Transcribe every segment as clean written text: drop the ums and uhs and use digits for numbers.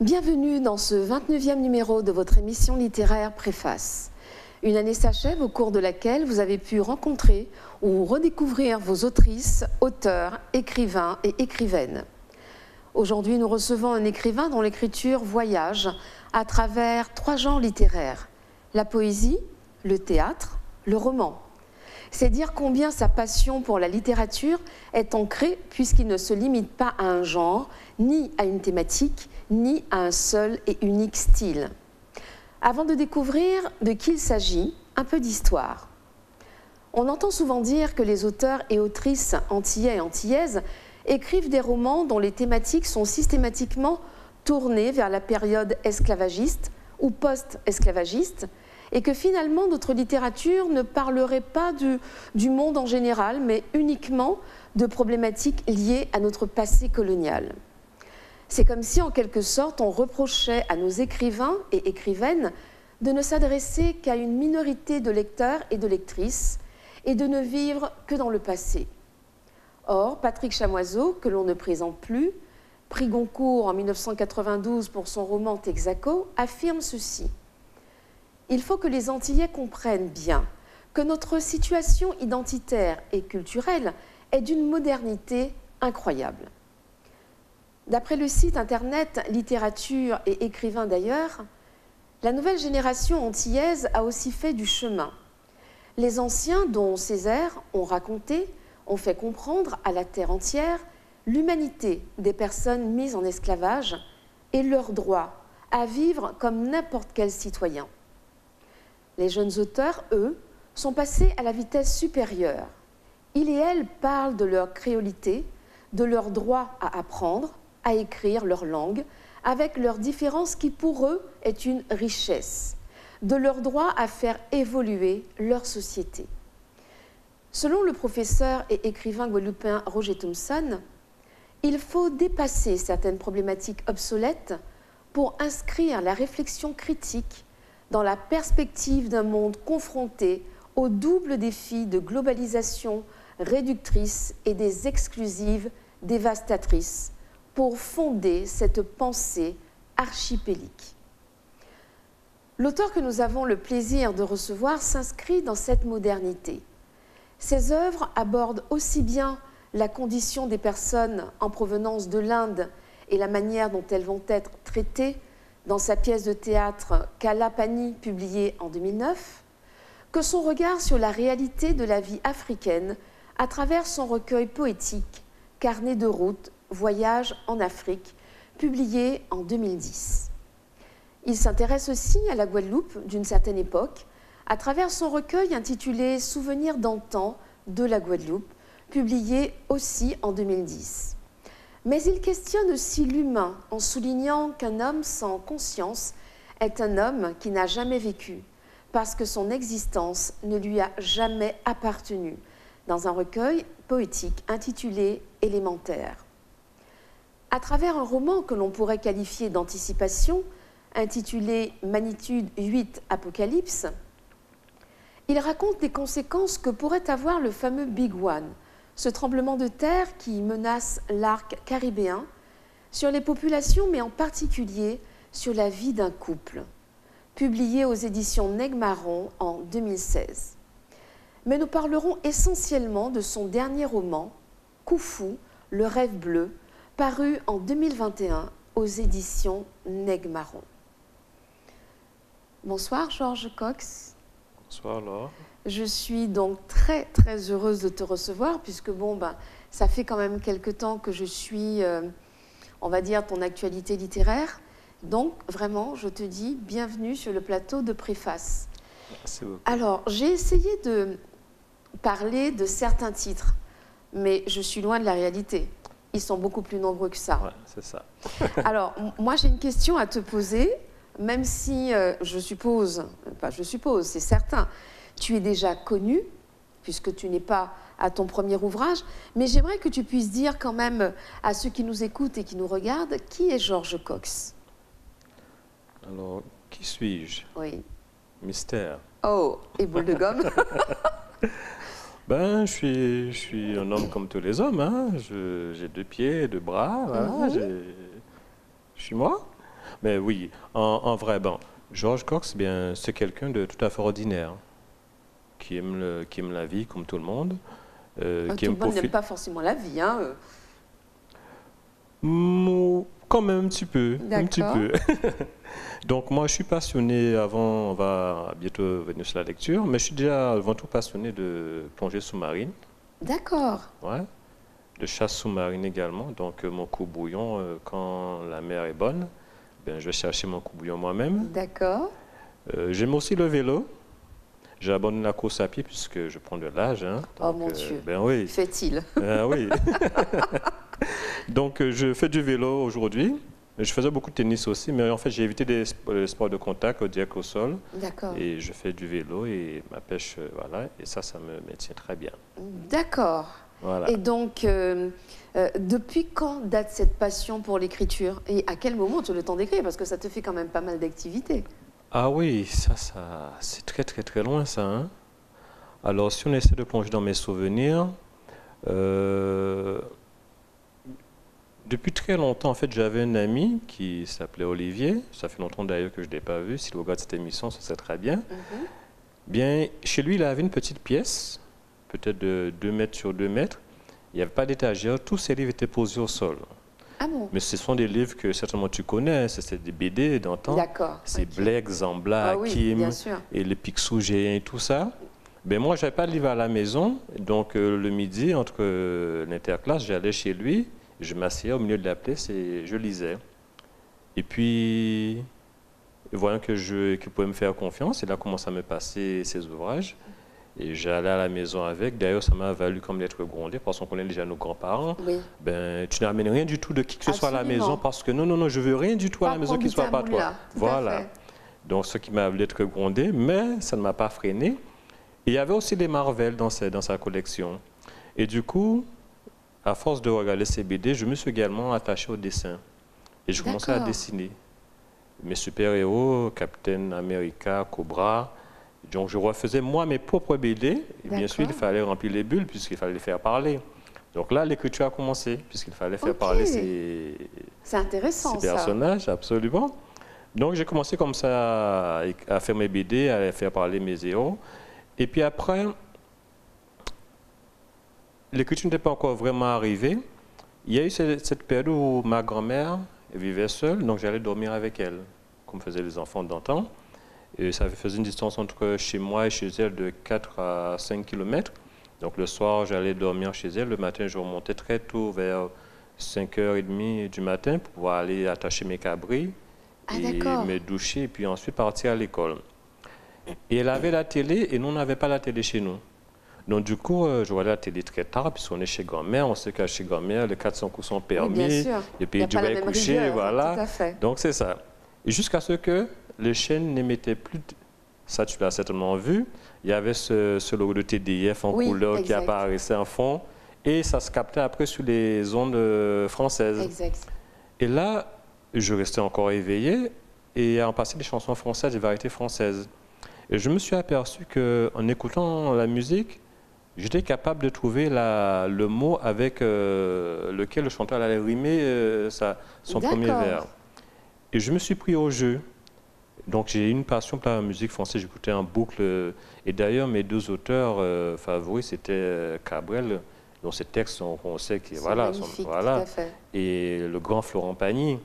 Bienvenue dans ce 29e numéro de votre émission littéraire Préface. Une année s'achève au cours de laquelle vous avez pu rencontrer ou redécouvrir vos autrices, auteurs, écrivains et écrivaines. Aujourd'hui, nous recevons un écrivain dont l'écriture voyage à travers 3 genres littéraires, la poésie, le théâtre, le roman. C'est dire combien sa passion pour la littérature est ancrée puisqu'il ne se limite pas à un genre, ni à une thématique, ni à un seul et unique style. Avant de découvrir de qui il s'agit, un peu d'histoire. On entend souvent dire que les auteurs et autrices antillais et antillaises écrivent des romans dont les thématiques sont systématiquement tournées vers la période esclavagiste ou post-esclavagiste, et que finalement notre littérature ne parlerait pas du monde en général, mais uniquement de problématiques liées à notre passé colonial. C'est comme si, en quelque sorte, on reprochait à nos écrivains et écrivaines de ne s'adresser qu'à une minorité de lecteurs et de lectrices et de ne vivre que dans le passé. Or, Patrick Chamoiseau, que l'on ne présente plus, prix Goncourt en 1992 pour son roman Texaco, affirme ceci. Il faut que les Antillais comprennent bien que notre situation identitaire et culturelle est d'une modernité incroyable. D'après le site internet Littérature et écrivains d'ailleurs, la nouvelle génération antillaise a aussi fait du chemin. Les anciens, dont Césaire, ont raconté, ont fait comprendre à la terre entière l'humanité des personnes mises en esclavage et leur droit à vivre comme n'importe quel citoyen. Les jeunes auteurs, eux, sont passés à la vitesse supérieure. Ils et elles parlent de leur créolité, de leur droit à apprendre, à écrire leur langue, avec leurs différences qui pour eux est une richesse, de leur droit à faire évoluer leur société. Selon le professeur et écrivain guadeloupéen Roger Thompson, il faut dépasser certaines problématiques obsolètes pour inscrire la réflexion critique dans la perspective d'un monde confronté au double défi de globalisation réductrice et des exclusives dévastatrices pour fonder cette pensée archipélique. L'auteur que nous avons le plaisir de recevoir s'inscrit dans cette modernité. Ses œuvres abordent aussi bien la condition des personnes en provenance de l'Inde et la manière dont elles vont être traitées dans sa pièce de théâtre Kala Pani, publiée en 2009, que son regard sur la réalité de la vie africaine à travers son recueil poétique Carnet de route, Voyage en Afrique, publié en 2010. Il s'intéresse aussi à la Guadeloupe d'une certaine époque, à travers son recueil intitulé Souvenirs d'antan de la Guadeloupe, publié aussi en 2010. Mais il questionne aussi l'humain en soulignant qu'un homme sans conscience est un homme qui n'a jamais vécu, parce que son existence ne lui a jamais appartenu, dans un recueil poétique intitulé Élémentaire. À travers un roman que l'on pourrait qualifier d'anticipation, intitulé Magnitude 8 Apocalypse, il raconte les conséquences que pourrait avoir le fameux Big One, ce tremblement de terre qui menace l'arc caribéen, sur les populations, mais en particulier sur la vie d'un couple, publié aux éditions Nègre-Marron en 2016. Mais nous parlerons essentiellement de son dernier roman, Koufou, le rêve bleu, paru en 2021 aux éditions Nègre-Marron. Bonsoir Georges Cox. Bonsoir Laure. Je suis donc très très heureuse de te recevoir puisque ça fait quand même quelque temps que je suis, on va dire, ton actualité littéraire. Donc vraiment, je te dis bienvenue sur le plateau de Préface. Merci beaucoup. Alors, j'ai essayé de parler de certains titres, mais je suis loin de la réalité. Ils sont beaucoup plus nombreux que ça. Ouais, c'est ça. Alors, moi j'ai une question à te poser, même si c'est certain, tu es déjà connu, puisque tu n'es pas à ton premier ouvrage, mais j'aimerais que tu puisses dire quand même à ceux qui nous écoutent et qui nous regardent, qui est Georges Cox? Alors, qui suis-je? Oui. Mystère. Oh, et boule de gomme. Je suis un homme comme tous les hommes. Hein. J'ai 2 pieds, 2 bras. Voilà, je suis moi. Mais oui, en vrai, bon, George Cox, bien, c'est quelqu'un de tout à fait ordinaire, qui aime la vie comme tout le monde, qui Tout aime le monde n'aime profiter. pas forcément la vie, hein. Quand même un petit peu, un petit D'accord, peu. Donc moi, je suis passionné, avant, on va bientôt venir sur la lecture, mais je suis déjà avant tout passionné de plongée sous-marine, d'accord, ouais, de chasse sous-marine également. Donc mon coup bouillon, quand la mer est bonne, ben, je vais chercher mon coup bouillon moi-même. d'accord. J'aime aussi le vélo. J'ai abandonné la course à pied puisque je prends de l'âge, hein. Oh Donc, mon Dieu, ben oui, fait-il. oui. Donc je fais du vélo aujourd'hui. Je faisais beaucoup de tennis aussi, mais en fait j'ai évité les sports de contact, direct au sol. D'accord, Et je fais du vélo et ma pêche, voilà. Et ça me maintient très bien. d'accord. Voilà. Et donc, depuis quand date cette passion pour l'écriture? Et à quel moment tu as le temps d'écrire? Parce que ça te fait quand même pas mal d'activités. Ah oui, c'est très très très loin ça, hein. Alors si on essaie de plonger dans mes souvenirs, euh, depuis très longtemps, en fait, j'avais un ami qui s'appelait Olivier. Ça fait longtemps d'ailleurs que je ne l'ai pas vu. S'il regarde cette émission, ça serait très bien. Mhm. Bien, chez lui, il avait une petite pièce, peut-être de 2 mètres sur 2 mètres. Il n'y avait pas d'étagère. Tous ses livres étaient posés au sol. Ah bon? Mais ce sont des livres que certainement tu connais. C'est des BD d'antan. D'accord. C'est Ok. Blake, Zambla, Ah oui, Hakim bien sûr. et les Picsou géants et tout ça. Ben moi, je n'avais pas de livre à la maison. Donc, le midi, entre l'interclasse, j'allais chez lui. Je m'asseyais au milieu de la pièce et je lisais. Et puis, voyant qu'il pouvait me faire confiance, il a commencé à me passer ses ouvrages. Et j'allais à la maison avec. D'ailleurs, ça m'a valu comme d'être grondé parce qu'on connaît déjà nos grands-parents. Oui. Ben, tu n'amènes rien du tout de qui que ce soit à la Absolument. maison parce que non, non, non, je veux rien du tout à Pas la maison prendre qui du soit pas tamoul toi. là. Tout à Voilà. fait. Donc, ce qui m'a valu d'être grondé, mais ça ne m'a pas freiné. Et il y avait aussi des Marvel dans sa collection. Et du coup, à force de regarder ces BD, je me suis également attaché au dessin. Et je commençais à D'accord. dessiner. Mes super-héros, Captain America, Cobra. Donc je refaisais moi mes propres BD. Et bien sûr, il D'accord. fallait remplir les bulles puisqu'il fallait les faire parler. Donc là, l'écriture a commencé puisqu'il fallait faire Ok. parler C'est intéressant ces ça. personnages, absolument. Donc j'ai commencé comme ça à faire mes BD, à faire parler mes héros. Et puis après, l'écriture n'était pas encore vraiment arrivée. Il y a eu cette période où ma grand-mère vivait seule, donc j'allais dormir avec elle, comme faisaient les enfants d'antan. Et ça faisait une distance entre chez moi et chez elle de 4 à 5 kilomètres. Donc le soir, j'allais dormir chez elle. Le matin, je remontais très tôt, vers 5h30 du matin, pour pouvoir aller attacher mes cabris Ah et d'accord. me doucher, et puis ensuite partir à l'école. Et elle avait la télé, et nous, on n'avait pas la télé chez nous. Donc du coup, je regardais la télé très tard, puisqu'on est chez grand-mère. On sait qu'à chez grand-mère, les 400 coups sont Oui, permis, bien sûr. et Il puis n'y a tu pas vas la même coucher, rigueur. voilà. Tout à fait. Donc c'est ça. Et jusqu'à ce que les chaînes n'émettaient plus, ça tu l'as certainement vu, il y avait ce logo de TDF en Oui, couleur qui exact. apparaissait en fond, et ça se captait après sur les ondes françaises. Exact. Et là, je restais encore éveillé, et en passant des chansons françaises, des variétés françaises. Et je me suis aperçu qu'en écoutant la musique, j'étais capable de trouver le mot avec lequel le chanteur allait rimer son premier D'accord. vers. Et je me suis pris au jeu. Donc j'ai une passion pour la musique française, j'écoutais en boucle. Et d'ailleurs, mes deux auteurs favoris, c'était Cabrel, dont ces textes, on sait qu'ils C'est voilà, magnifique, tout voilà, à fait. et le grand Florent Pagny.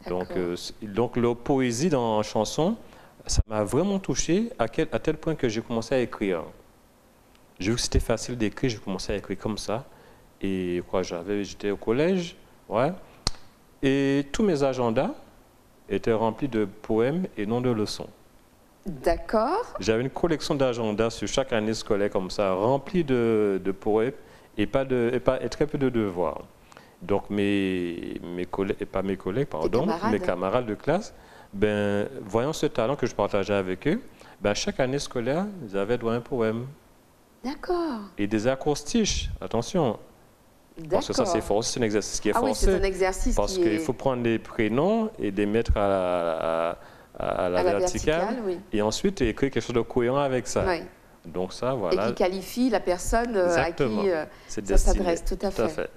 Donc, D'accord. donc leur poésie dans la chanson, ça m'a vraiment touché à tel point que j'ai commencé à écrire. J'ai vu que c'était facile d'écrire, j'ai commencé à écrire comme ça. Et quoi, j'étais au collège, ouais. Et tous mes agendas étaient remplis de poèmes et non de leçons. D'accord. J'avais une collection d'agendas sur chaque année scolaire comme ça, remplie de poèmes et très peu de devoirs. Donc mes collègues, pas mes collègues, pardon, camarades. mes camarades de classe, ben, voyant ce talent que je partageais avec eux, ben, chaque année scolaire, ils avaient droit à un poème. D'accord. Et des acrostiches, attention, parce que ça c'est D'accord. forcé, c'est un exercice qui est Ah oui, c'est forcé. un exercice Parce qui qu'il est faut prendre des prénoms et les mettre à la à la verticale, verticale, oui. et ensuite écrire quelque chose de cohérent avec ça. Oui. Donc ça, Et voilà, qui qualifie la personne à exactement, qui c'est ça destiné. s'adresse, tout à fait.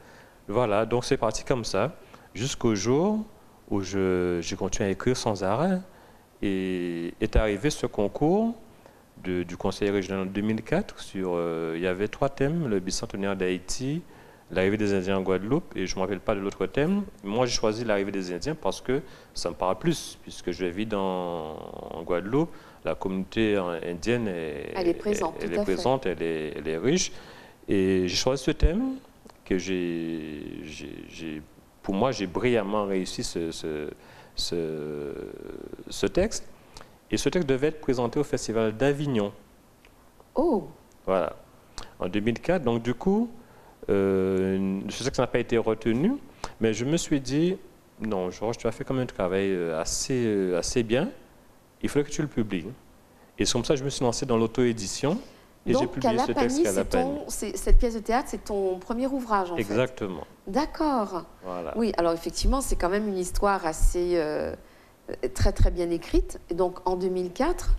Voilà, donc c'est parti comme ça, jusqu'au jour où j'ai continué à écrire sans arrêt. Et est arrivé ce concours du Conseil régional en 2004. Il y avait 3 thèmes, le bicentenaire d'Haïti, l'arrivée des Indiens en Guadeloupe, et je ne me rappelle pas de l'autre thème. Moi, j'ai choisi l'arrivée des Indiens parce que ça me parle plus, puisque je vis en Guadeloupe. La communauté indienne Elle est présente, elle est riche. Et j'ai choisi ce thème que pour moi, j'ai brillamment réussi ce texte. Et ce texte devait être présenté au Festival d'Avignon. Oh! Voilà, en 2004. Donc du coup, ce texte n'a pas été retenu, mais je me suis dit, non, Georges, tu as fait comme un travail assez bien, il faudrait que tu le publies. Et c'est comme ça que je me suis lancé dans l'auto-édition. Et j'ai publié ce texte Kalapani. Cette pièce de théâtre, c'est ton premier ouvrage, en fait. Exactement. D'accord. Voilà. Oui, alors effectivement, c'est quand même une histoire assez très très bien écrite. Et donc en 2004.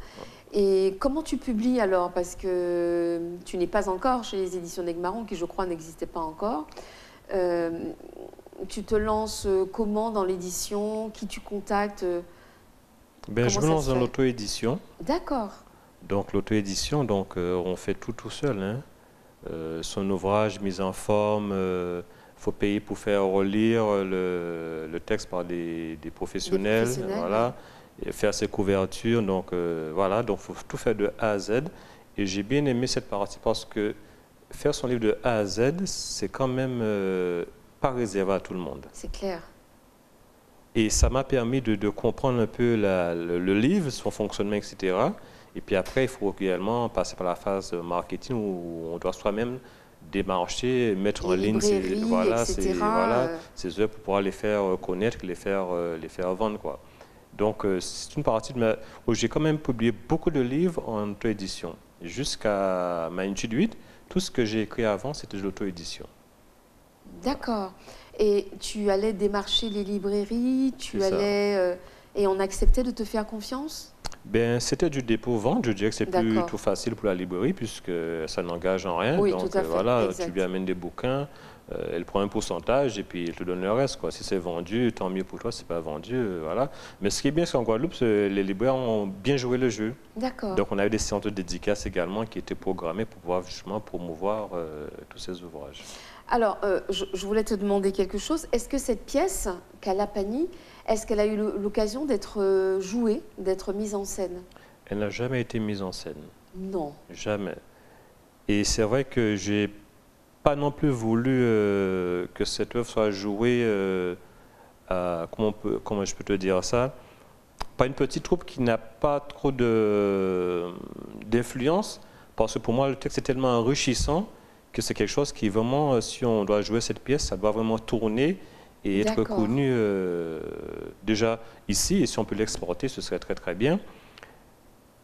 Et comment tu publies alors? Parce que tu n'es pas encore chez les éditions d'Aigle-Marron, qui je crois n'existaient pas encore. Tu te lances comment dans l'édition? Qui tu contactes? Je me lance dans l'auto-édition. D'accord. Donc l'auto-édition, on fait tout seul. Hein. Son ouvrage, mise en forme, faut payer pour faire relire le texte par des professionnels. Voilà. Et faire ses couvertures. Donc voilà, donc faut tout faire de A à Z. Et j'ai bien aimé cette partie parce que faire son livre de A à Z, c'est quand même pas réservé à tout le monde. C'est clair. Et ça m'a permis de comprendre un peu le livre, son fonctionnement, etc. Et puis après, il faut également passer par la phase marketing où on doit soi-même démarcher, mettre en ligne ses œuvres pour pouvoir les faire connaître, les faire vendre, quoi. Donc, c'est une partie où j'ai quand même publié beaucoup de livres en auto-édition. Jusqu'à ma étude 8, tout ce que j'ai écrit avant, c'était de l'auto-édition. D'accord. Et tu allais démarcher les librairies, et on acceptait de te faire confiance? C'était du dépôt-vente. Je dirais que c'est plutôt facile pour la librairie puisque ça n'engage en rien. Oui, donc tout à fait. Voilà, exact. Tu lui amènes des bouquins, elle prend un pourcentage et puis elle te donne le reste, quoi. Si c'est vendu, tant mieux pour toi. Si c'est pas vendu, voilà. Mais ce qui est bien, c'est qu'en Guadeloupe, les libraires ont bien joué le jeu. D'accord. Donc on avait des séances de dédicaces également qui étaient programmées pour pouvoir justement promouvoir tous ces ouvrages. Alors, je voulais te demander quelque chose. Est-ce que cette pièce, Kalapani, est-ce qu'elle a eu l'occasion d'être jouée, d'être mise en scène? Elle n'a jamais été mise en scène. Non. Jamais. Et c'est vrai que j'ai pas non plus voulu que cette œuvre soit jouée comment je peux te dire ça, par une petite troupe qui n'a pas trop d'influence, parce que pour moi, le texte est tellement enrichissant que c'est quelque chose qui vraiment, si on doit jouer cette pièce, ça doit vraiment tourner et être connu déjà ici. Et si on peut l'exporter, ce serait très très bien.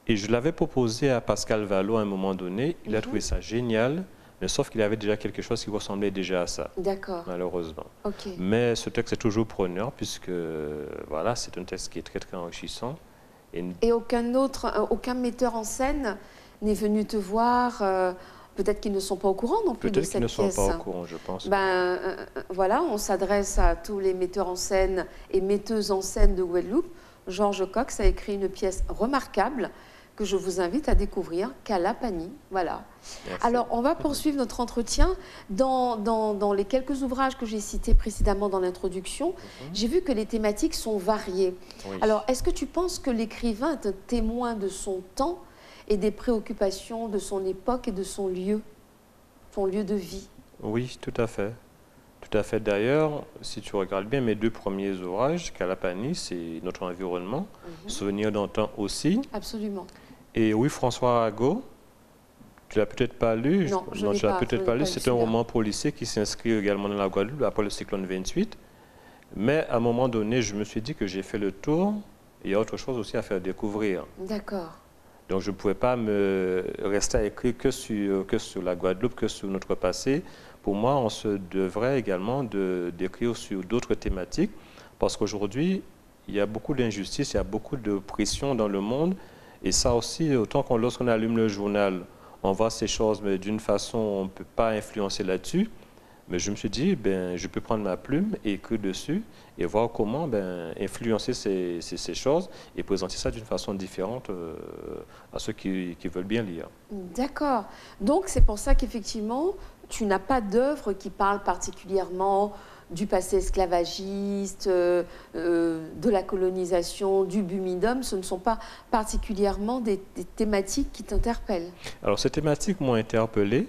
Et je l'avais proposé à Pascal Vallot à un moment donné. Il a trouvé ça génial, mais sauf qu'il avait déjà quelque chose qui ressemblait déjà à ça. D'accord. Malheureusement. Okay. Mais ce texte est toujours preneur puisque voilà, c'est un texte qui est très très enrichissant. Et aucun metteur en scène n'est venu te voir peut-être qu'ils ne sont pas au courant non plus de cette pièce. Peut-être qu'ils ne sont pas au courant, je pense. Voilà, on s'adresse à tous les metteurs en scène et metteuses en scène de Guadeloupe. Georges Cox a écrit une pièce remarquable que je vous invite à découvrir, Kalapani. Voilà. Merci. Alors, on va poursuivre notre entretien. Dans les quelques ouvrages que j'ai cités précédemment dans l'introduction, j'ai vu que les thématiques sont variées. Oui. Alors, est-ce que tu penses que l'écrivain est un témoin de son temps et des préoccupations de son époque et de son lieu de vie? Oui, tout à fait. Tout à fait. D'ailleurs, si tu regardes bien mes 2 premiers ouvrages, Kalapani, c'est notre environnement, Souvenirs d'antan aussi. Absolument. Et oui, François Arago, tu l'as peut-être pas lu. Non, je ne l'ai pas. Peut-être pas lu. C'est un roman policier qui s'inscrit également dans la Guadeloupe après le cyclone 28. Mais à un moment donné, je me suis dit que j'ai fait le tour. Il y a autre chose aussi à faire découvrir. D'accord. Donc je ne pouvais pas me rester à écrire que sur la Guadeloupe, que sur notre passé. Pour moi, on se devrait également d'écrire sur d'autres thématiques, parce qu'aujourd'hui, il y a beaucoup d'injustices, il y a beaucoup de pression dans le monde, et ça aussi, autant lorsqu'on allume le journal, on voit ces choses, mais d'une façon, on ne peut pas influencer là-dessus. Mais je me suis dit, ben, je peux prendre ma plume et écrire dessus et voir comment ben, influencer ces choses et présenter ça d'une façon différente à ceux qui veulent bien lire. D'accord. Donc c'est pour ça qu'effectivement, tu n'as pas d'œuvre qui parle particulièrement du passé esclavagiste, de la colonisation, du bumidum. Ce ne sont pas particulièrement des thématiques qui t'interpellent. Alors ces thématiques m'ont interpellé,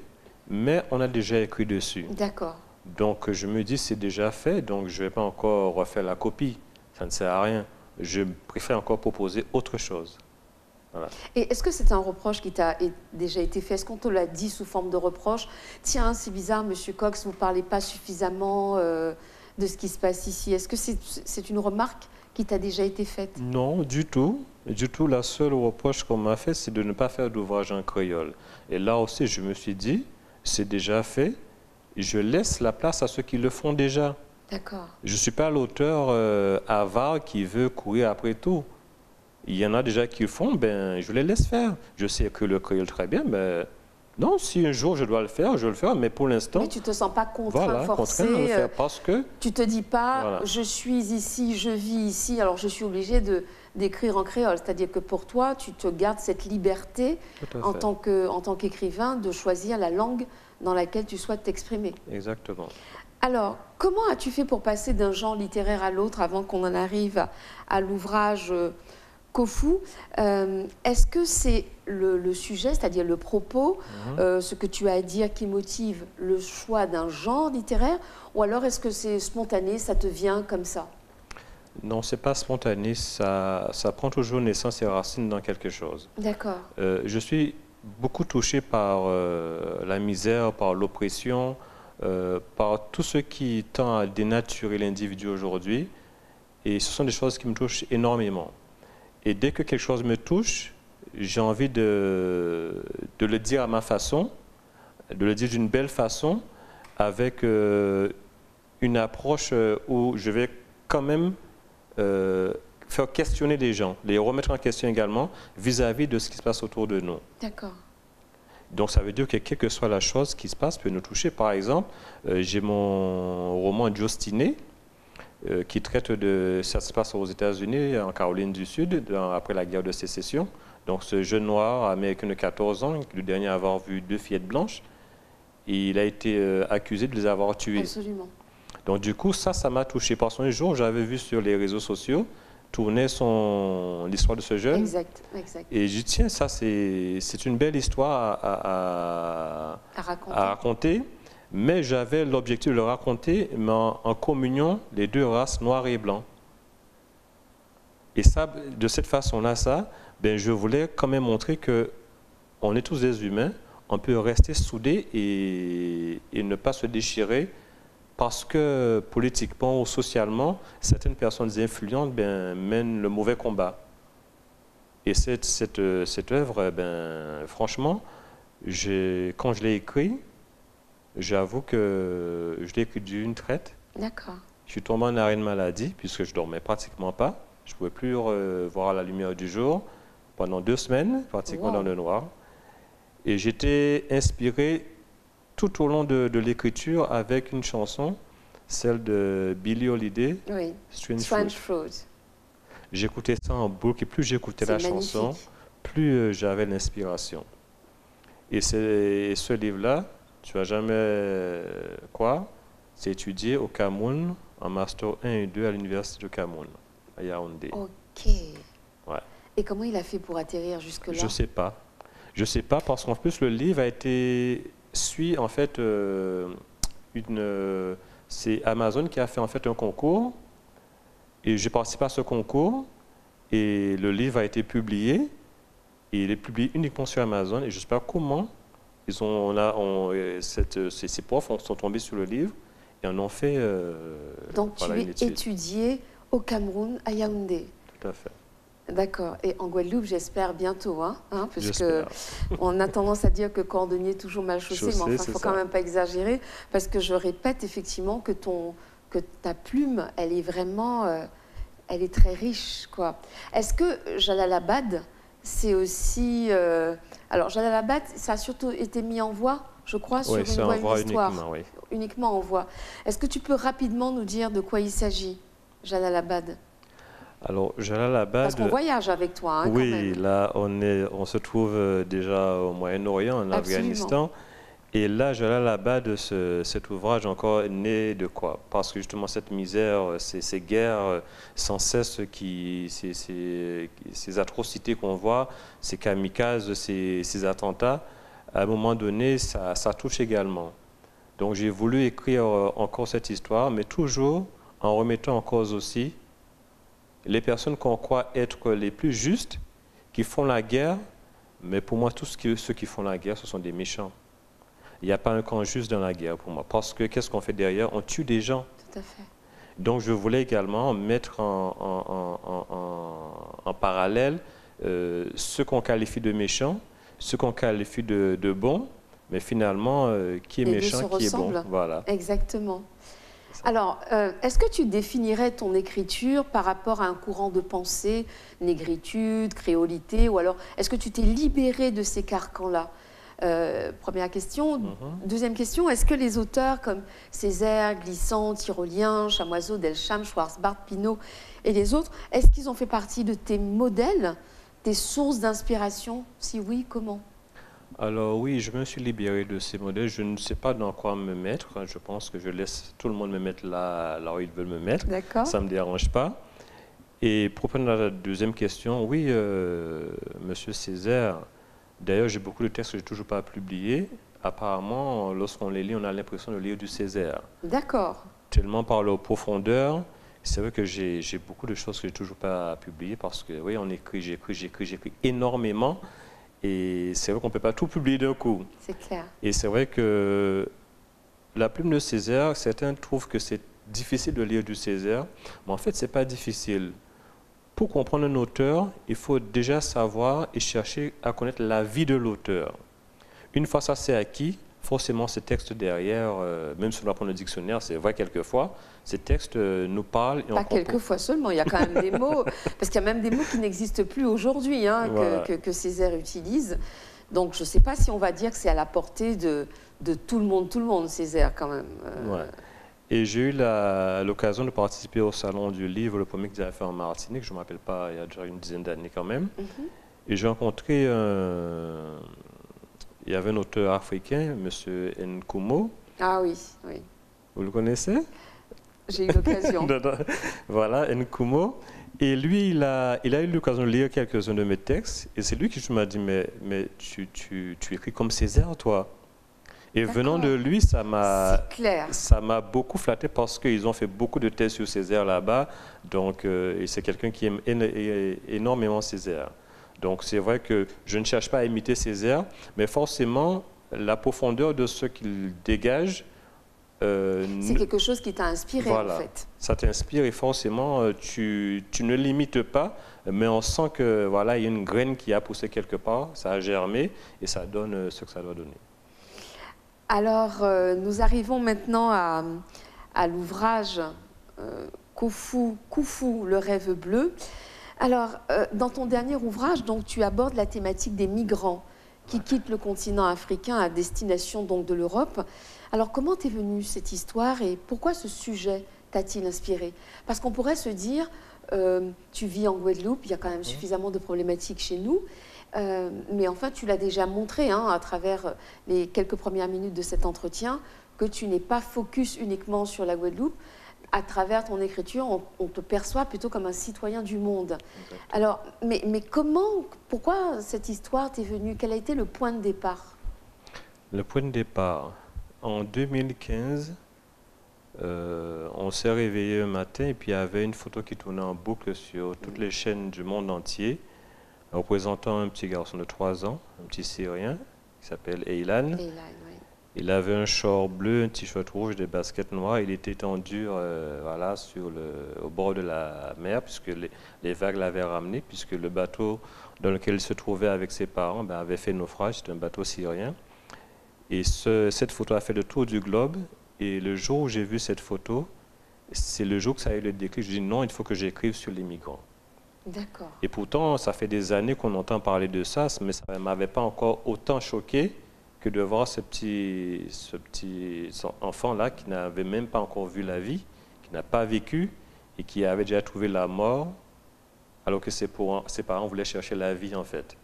mais on a déjà écrit dessus. D'accord. Donc je me dis c'est déjà fait, donc je ne vais pas encore refaire la copie. Ça ne sert à rien. Je préfère encore proposer autre chose. Voilà. Et est-ce que c'est un reproche qui t'a déjà été fait? Est-ce qu'on te l'a dit sous forme de reproche? Tiens, c'est bizarre, Monsieur Cox, vous ne parlez pas suffisamment de ce qui se passe ici. Est-ce que c'est une remarque qui t'a déjà été faite? Non, du tout. Du tout, la seule reproche qu'on m'a fait, c'est de ne pas faire d'ouvrage en créole. Et là aussi, je me suis dit, c'est déjà fait. Je laisse la place à ceux qui le font déjà. D'accord. Je ne suis pas l'auteur avare qui veut courir après tout. Il y en a déjà qui le font, ben, je les laisse faire. Je sais que le créole très bien, mais non, si un jour je dois le faire, je le ferai, mais pour l'instant... Mais tu ne te sens pas contraint, voilà, forcé. Contraint à le faire parce que... Tu ne te dis pas, voilà. Je suis ici, je vis ici, alors je suis obligé d'écrire en créole. C'est-à-dire que pour toi, tu te gardes cette liberté en tant qu'écrivain de choisir la langue dans laquelle tu souhaites t'exprimer. Exactement. Alors, comment as-tu fait pour passer d'un genre littéraire à l'autre avant qu'on en arrive à l'ouvrage Kofu? Est-ce que c'est le sujet, c'est-à-dire le propos, ce que tu as à dire qui motive le choix d'un genre littéraire, ou alors est-ce que c'est spontané, ça te vient comme ça? Non, c'est pas spontané, ça prend toujours naissance et racine dans quelque chose. D'accord. Je suis beaucoup touché par la misère, par l'oppression, par tout ce qui tend à dénaturer l'individu aujourd'hui. Et ce sont des choses qui me touchent énormément. Et dès que quelque chose me touche, j'ai envie de le dire à ma façon, de le dire d'une belle façon, avec une approche où je vais quand même faire questionner les gens, les remettre en question également vis-à-vis de ce qui se passe autour de nous. D'accord. Donc ça veut dire que quelle que soit la chose qui se passe peut nous toucher. Par exemple, j'ai mon roman Jostiné, qui traite de ça se passe aux États-Unis, en Caroline du Sud, après la guerre de sécession. Donc ce jeune noir américain de 14 ans, le dernier à avoir vu 2 fillettes blanches, il a été accusé de les avoir tuées. Absolument. Donc du coup, ça m'a touché. Parce qu'un jour, j'avais vu sur les réseaux sociaux tourner l'histoire de ce jeune. Exact, exact. Et je dis, tiens, ça c'est une belle histoire à raconter. Mais j'avais l'objectif de le raconter, mais en communion les deux races, noires et blancs. Et ça, de cette façon-là, ben, je voulais quand même montrer qu'on est tous des humains, on peut rester soudés et ne pas se déchirer parce que politiquement ou socialement, certaines personnes influentes ben, mènent le mauvais combat. Et cette œuvre, ben, franchement, quand je l'ai écrite, j'avoue que je l'ai écrit d'une traite. D'accord. Je suis tombé en arrêt de maladie puisque je ne dormais pratiquement pas. Je ne pouvais plus voir la lumière du jour pendant 2 semaines, pratiquement dans le noir. Et j'étais inspiré tout au long de l'écriture avec une chanson, celle de Billie Holiday, oui. Strange Fruit. J'écoutais ça en boucle et plus j'écoutais la chanson, plus j'avais l'inspiration. Et ce livre-là, tu vas jamais c'est étudié au Cameroun en Master 1 et 2 à l'Université de Cameroun, à Yaoundé. Ok. Ouais. Et comment il a fait pour atterrir jusque-là? Je sais pas. Je sais pas parce qu'en plus le livre suit en fait c'est Amazon qui a fait en fait un concours et j'ai participé à ce concours et le livre a été publié et il est publié uniquement sur Amazon et je sais pas comment ces profs sont tombés sur le livre et en ont fait. Donc tu es étudié au Cameroun, à Yaoundé. Tout à fait. D'accord. Et en Guadeloupe, j'espère bientôt, parce qu'on a tendance à dire que cordonnier est toujours mal chaussé, mais enfin, il ne faut quand même pas exagérer, parce que je répète effectivement que ta plume, elle est vraiment, elle est très riche, quoi. Est-ce que Jalalabad, c'est aussi, alors Jalalabad, ça a surtout été mis en voix, je crois, sur une voix, une histoire. Oui. uniquement en voix. Est-ce que tu peux rapidement nous dire de quoi il s'agit, Jalalabad? Alors, Jalalabad... Parce qu'on voyage avec toi, hein, oui, quand même. là, on se trouve déjà au Moyen-Orient, en Afghanistan. Et là, Jalalabad, cet ouvrage encore né de quoi? Parce que justement, cette misère, ces guerres sans cesse, ces atrocités qu'on voit, ces kamikazes, ces attentats, à un moment donné, ça touche également. Donc j'ai voulu écrire encore cette histoire, mais toujours en remettant en cause aussi les personnes qu'on croit être les plus justes, qui font la guerre, mais pour moi, tous ceux qui font la guerre, ce sont des méchants. Il n'y a pas un camp juste dans la guerre pour moi, parce que qu'est-ce qu'on fait derrière? On tue des gens. Tout à fait. Donc je voulais également mettre en parallèle ceux qu'on qualifie de méchants, ceux qu'on qualifie de bons, mais finalement, qui est méchant, qui est bon. Voilà. Exactement. Alors, est-ce que tu définirais ton écriture par rapport à un courant de pensée, négritude, créolité, ou alors est-ce que tu t'es libéré de ces carcans-là? Première question. Deuxième question, est-ce que les auteurs comme Césaire, Glissant, Tyrolien, Chamoiseau, Delcham, Schwarzbart, Pinault et les autres, est-ce qu'ils ont fait partie de tes modèles, tes sources d'inspiration? Si oui, comment? Alors oui, je me suis libéré de ces modèles. Je ne sais pas dans quoi me mettre. Je pense que je laisse tout le monde me mettre là où ils veulent me mettre. Ça ne me dérange pas. Et pour répondre à la deuxième question, oui, Monsieur Césaire, d'ailleurs j'ai beaucoup de textes que je n'ai toujours pas publiés. Apparemment, lorsqu'on les lit, on a l'impression de lire du Césaire. D'accord. Tellement par leur profondeur. C'est vrai que j'ai beaucoup de choses que je n'ai toujours pas publiées parce que oui, on écrit, j'écris énormément. Et c'est vrai qu'on ne peut pas tout publier d'un coup. C'est clair. Et c'est vrai que la plume de Césaire, certains trouvent que c'est difficile de lire du Césaire, mais en fait, ce n'est pas difficile. Pour comprendre un auteur, il faut déjà savoir et chercher à connaître la vie de l'auteur. Une fois ça c'est acquis, forcément ces textes derrière, même si on va prendre le dictionnaire, c'est vrai quelquefois, ces textes nous parlent. Et pas quelquefois seulement, il y a quand même des mots, parce qu'il y a même des mots qui n'existent plus aujourd'hui, hein, voilà, que Césaire utilise. Donc je ne sais pas si on va dire que c'est à la portée de tout le monde, Césaire quand même. Ouais. Et j'ai eu l'occasion de participer au Salon du Livre, le premier qu'ils avaient fait en Martinique, je ne me rappelle pas, il y a déjà une dizaine d'années quand même. Et j'ai rencontré il y avait un auteur africain, M. Nkumo. Ah oui, oui. Vous le connaissez? J'ai eu l'occasion. Voilà, Nkumo. Et lui, il a eu l'occasion de lire quelques-uns de mes textes. Et c'est lui qui m'a dit, mais tu écris comme Césaire, toi. Et venant de lui, ça m'a beaucoup flatté parce qu'ils ont fait beaucoup de thèses sur Césaire là-bas. Donc, et c'est quelqu'un qui aime énormément Césaire. Donc c'est vrai que je ne cherche pas à imiter Césaire, mais forcément, la profondeur de ce qu'il dégage... c'est quelque chose qui t'a inspiré, voilà, en fait. Ça t'inspire et forcément, tu ne limites pas, mais on sent que voilà, il y a une graine qui a poussé quelque part, ça a germé et ça donne ce que ça doit donner. Alors, nous arrivons maintenant à l'ouvrage Koufou, le rêve bleu. Alors, dans ton dernier ouvrage, donc, tu abordes la thématique des migrants qui quittent le continent africain à destination donc, de l'Europe. Alors, comment t'es venue cette histoire et pourquoi ce sujet t'a-t-il inspiré? Parce qu'on pourrait se dire, tu vis en Guadeloupe, il y a quand même suffisamment de problématiques chez nous, mais enfin, tu l'as déjà montré hein, à travers les quelques premières minutes de cet entretien, que tu n'es pas focus uniquement sur la Guadeloupe. À travers ton écriture, on te perçoit plutôt comme un citoyen du monde. Exactement. Alors, mais pourquoi cette histoire t'est venue? Quel a été le point de départ? Le point de départ, en 2015, on s'est réveillé un matin et puis il y avait une photo qui tournait en boucle sur toutes les chaînes du monde entier, représentant un petit garçon de 3 ans, un petit Syrien, qui s'appelle Eilan. Oui. Il avait un short bleu, un t-shirt rouge, des baskets noires. Il était tendu voilà, au bord de la mer, puisque les vagues l'avaient ramené, puisque le bateau dans lequel il se trouvait avec ses parents avait fait naufrage. C'était un bateau syrien. Et cette photo a fait le tour du globe. Et le jour où j'ai vu cette photo, c'est le jour que ça a eu le déclic. Je dis non, il faut que j'écrive sur les migrants. D'accord. Et pourtant, ça fait des années qu'on entend parler de ça, mais ça ne m'avait pas encore autant choqué que de voir son enfant-là qui n'avait même pas encore vu la vie, qui n'a pas vécu et qui avait déjà trouvé la mort, alors que ses parents voulaient chercher la vie en fait.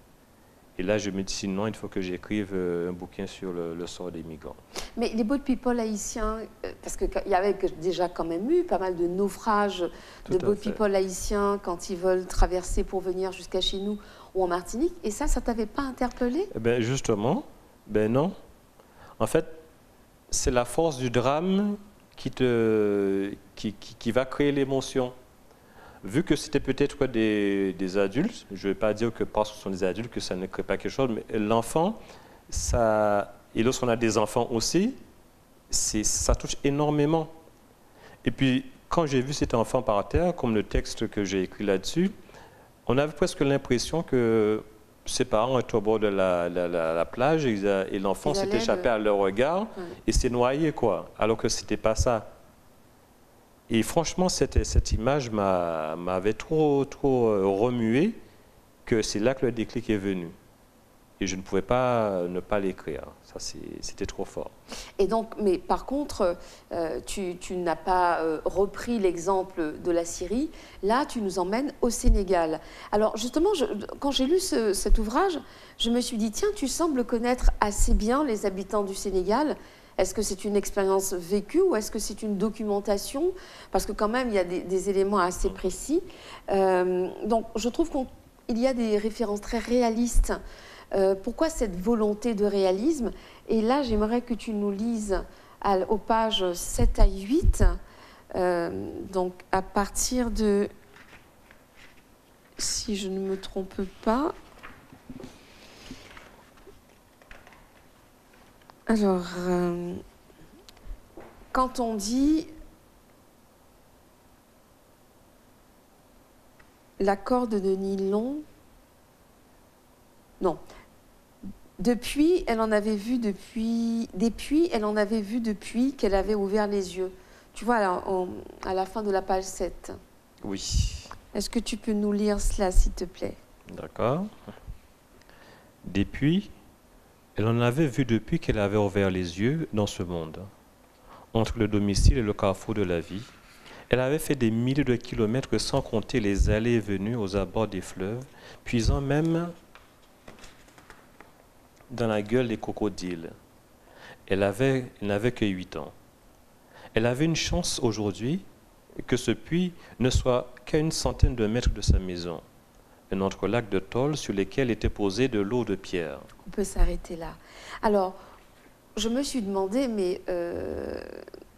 Et là, je me dis, non, il faut que j'écrive un bouquin sur le sort des migrants. Mais les boat people haïtiens, parce qu'il y avait déjà quand même eu pas mal de naufrages de boat people haïtiens quand ils veulent traverser pour venir jusqu'à chez nous ou en Martinique. Et ça t'avait pas interpellé? Ben justement, ben non. En fait, c'est la force du drame qui va créer l'émotion. Vu que c'était peut-être des adultes, je ne vais pas dire que parce que ce sont des adultes que ça ne crée pas quelque chose, mais l'enfant, et lorsqu'on a des enfants aussi, ça touche énormément. Et puis, quand j'ai vu cet enfant par terre, comme le texte que j'ai écrit là-dessus, on avait presque l'impression que ses parents étaient au bord de la plage et l'enfant s'est échappé à leur regard et s'est noyé, quoi, alors que ce n'était pas ça. Et franchement, cette image m'avait trop remué que c'est là que le déclic est venu. Et je ne pouvais pas ne pas l'écrire. Ça, c'était trop fort. Et donc, mais par contre, tu n'as pas repris l'exemple de la Syrie. Là, tu nous emmènes au Sénégal. Alors, justement, quand j'ai lu cet ouvrage, je me suis dit, tiens, tu sembles connaître assez bien les habitants du Sénégal. Est-ce que c'est une expérience vécue ou est-ce que c'est une documentation? Parce que quand même, il y a des éléments assez précis. Donc, je trouve qu'il y a des références très réalistes. Pourquoi cette volonté de réalisme? Et là, j'aimerais que tu nous lises aux pages 7 à 8, donc à partir de, si je ne me trompe pas, alors, quand on dit la corde de nylon, non. Depuis, elle en avait vu elle en avait vu depuis qu'elle avait ouvert les yeux. Tu vois, à la fin de la page 7. Oui. Est-ce que tu peux nous lire cela, s'il te plaît? D'accord. Depuis, elle en avait vu depuis qu'elle avait ouvert les yeux dans ce monde. Entre le domicile et le carrefour de la vie, elle avait fait des milliers de kilomètres sans compter les allées et venues aux abords des fleuves, puisant même dans la gueule des crocodiles. Elle n'avait que 8 ans. Elle avait une chance aujourd'hui que ce puits ne soit qu'à une centaine de mètres de sa maison. Un entrelac de tôle sur lesquels était posée de l'eau de pierre. On peut s'arrêter là. Alors, je me suis demandé, mais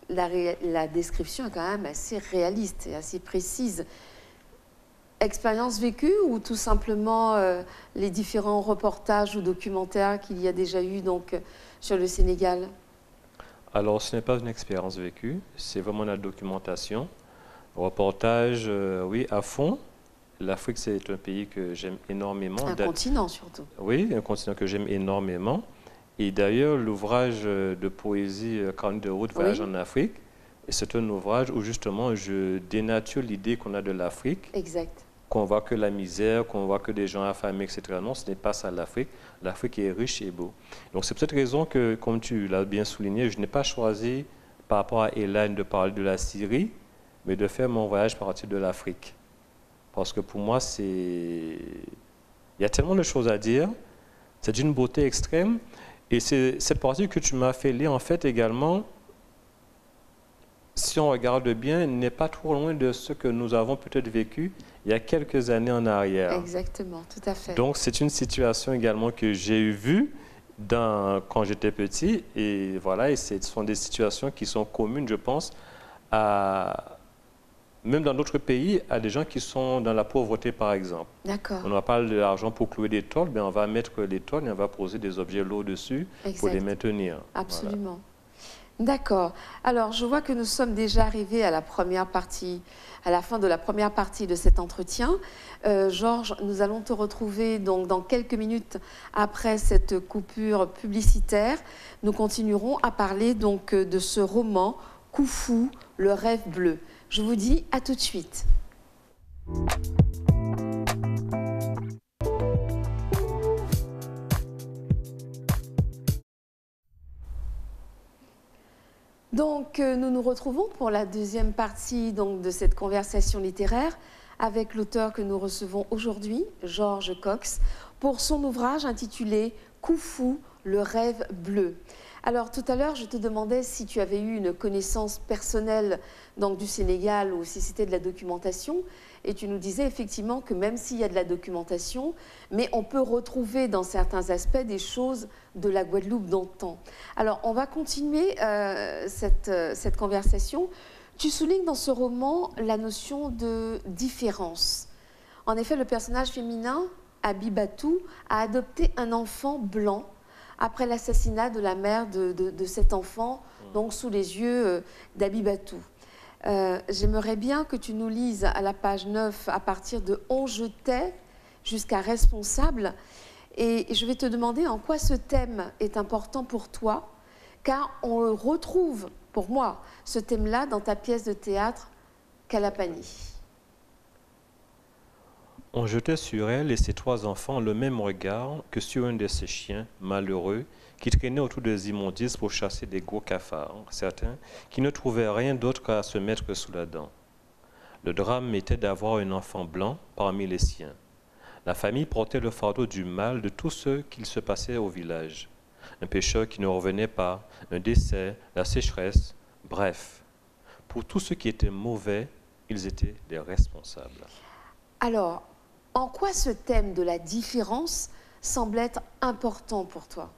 la description est quand même assez réaliste et assez précise. Expérience vécue ou tout simplement les différents reportages ou documentaires qu'il y a déjà eu donc, sur le Sénégal? Alors, ce n'est pas une expérience vécue, c'est vraiment la documentation. Reportage, oui, à fond. L'Afrique, c'est un pays que j'aime énormément. Un continent surtout. Oui, un continent que j'aime énormément. Et d'ailleurs, l'ouvrage de poésie « 42 routes, voyage en Afrique », c'est un ouvrage où justement je dénature l'idée qu'on a de l'Afrique. Exact. Qu'on voit que la misère, qu'on voit que des gens affamés, etc. Non, ce n'est pas ça l'Afrique. L'Afrique est riche et beau. Donc c'est pour cette raison que, comme tu l'as bien souligné, je n'ai pas choisi, par rapport à Hélène, de parler de la Syrie, mais de faire mon voyage par partir de l'Afrique. Parce que pour moi, il y a tellement de choses à dire, c'est d'une beauté extrême. Et c'est cette partie que tu m'as fait lire, en fait, également, si on regarde bien, n'est pas trop loin de ce que nous avons peut-être vécu il y a quelques années en arrière. Exactement, tout à fait. Donc, c'est une situation également que j'ai vue quand j'étais petit. Et voilà, et ce sont des situations qui sont communes, je pense, même dans d'autres pays, à des gens qui sont dans la pauvreté, par exemple. D'accord. On n'a pas de l'argent pour clouer des tôles, mais on va mettre les tôles et on va poser des objets lourds dessus pour les maintenir. Absolument. Voilà. D'accord. Alors, je vois que nous sommes déjà arrivés à la fin de la première partie de cet entretien. Georges, nous allons te retrouver donc dans quelques minutes après cette coupure publicitaire. Nous continuerons à parler donc de ce roman Koufou, le rêve bleu. Je vous dis à tout de suite. Donc, nous nous retrouvons pour la deuxième partie donc, de cette conversation littéraire avec l'auteur que nous recevons aujourd'hui, Georges Cox, pour son ouvrage intitulé « Khufu, le rêve bleu ». Alors, tout à l'heure, je te demandais si tu avais eu une connaissance personnelle donc, du Sénégal ou si c'était de la documentation. Et tu nous disais effectivement que même s'il y a de la documentation, mais on peut retrouver dans certains aspects des choses de la Guadeloupe d'antan. Alors, on va continuer cette conversation. Tu soulignes dans ce roman la notion de différence. En effet, le personnage féminin, Abibatou, a adopté un enfant blanc après l'assassinat de la mère de cet enfant, donc sous les yeux d'Abibatou. J'aimerais bien que tu nous lises à la page 9, à partir de « On jetait » jusqu'à « Responsable ». Et je vais te demander en quoi ce thème est important pour toi, car on le retrouve, pour moi, ce thème-là dans ta pièce de théâtre « Kalapani ». On jetait sur elle et ses 3 enfants le même regard que sur un de ces chiens malheureux qui traînaient autour des immondices pour chasser des gros cafards, certains qui ne trouvaient rien d'autre qu'à se mettre sous la dent. Le drame était d'avoir un enfant blanc parmi les siens. La famille portait le fardeau du mal de tout ce qu'il se passait au village. Un pêcheur qui ne revenait pas, un décès, la sécheresse, bref. Pour tout ce qui était mauvais, ils étaient les responsables. Alors, en quoi ce thème de la différence semble être important pour toi?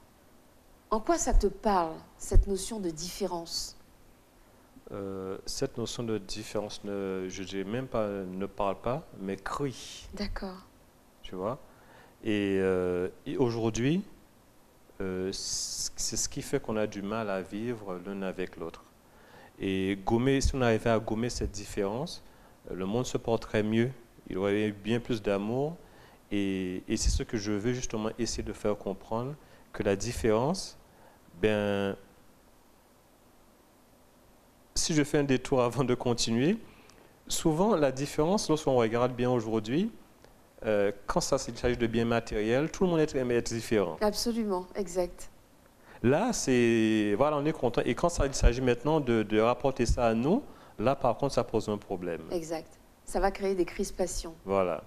En quoi ça te parle, cette notion de différence? Cette notion de différence, je dirais même pas, ne parle pas, mais crie. D'accord. Tu vois? Et aujourd'hui, c'est ce qui fait qu'on a du mal à vivre l'un avec l'autre. Et si on arrivait à gommer cette différence, le monde se porterait mieux. Il y aurait bien plus d'amour. Et c'est ce que je veux justement essayer de faire comprendre, que la différence, ben, si je fais un détour avant de continuer, souvent la différence, lorsqu'on regarde bien aujourd'hui, quand il s'agit de biens matériels, tout le monde aime être différent. Absolument, exact. Là, voilà, on est content. Et quand il s'agit maintenant de rapporter ça à nous, là, par contre, ça pose un problème. Exact. Ça va créer des crispations. Voilà.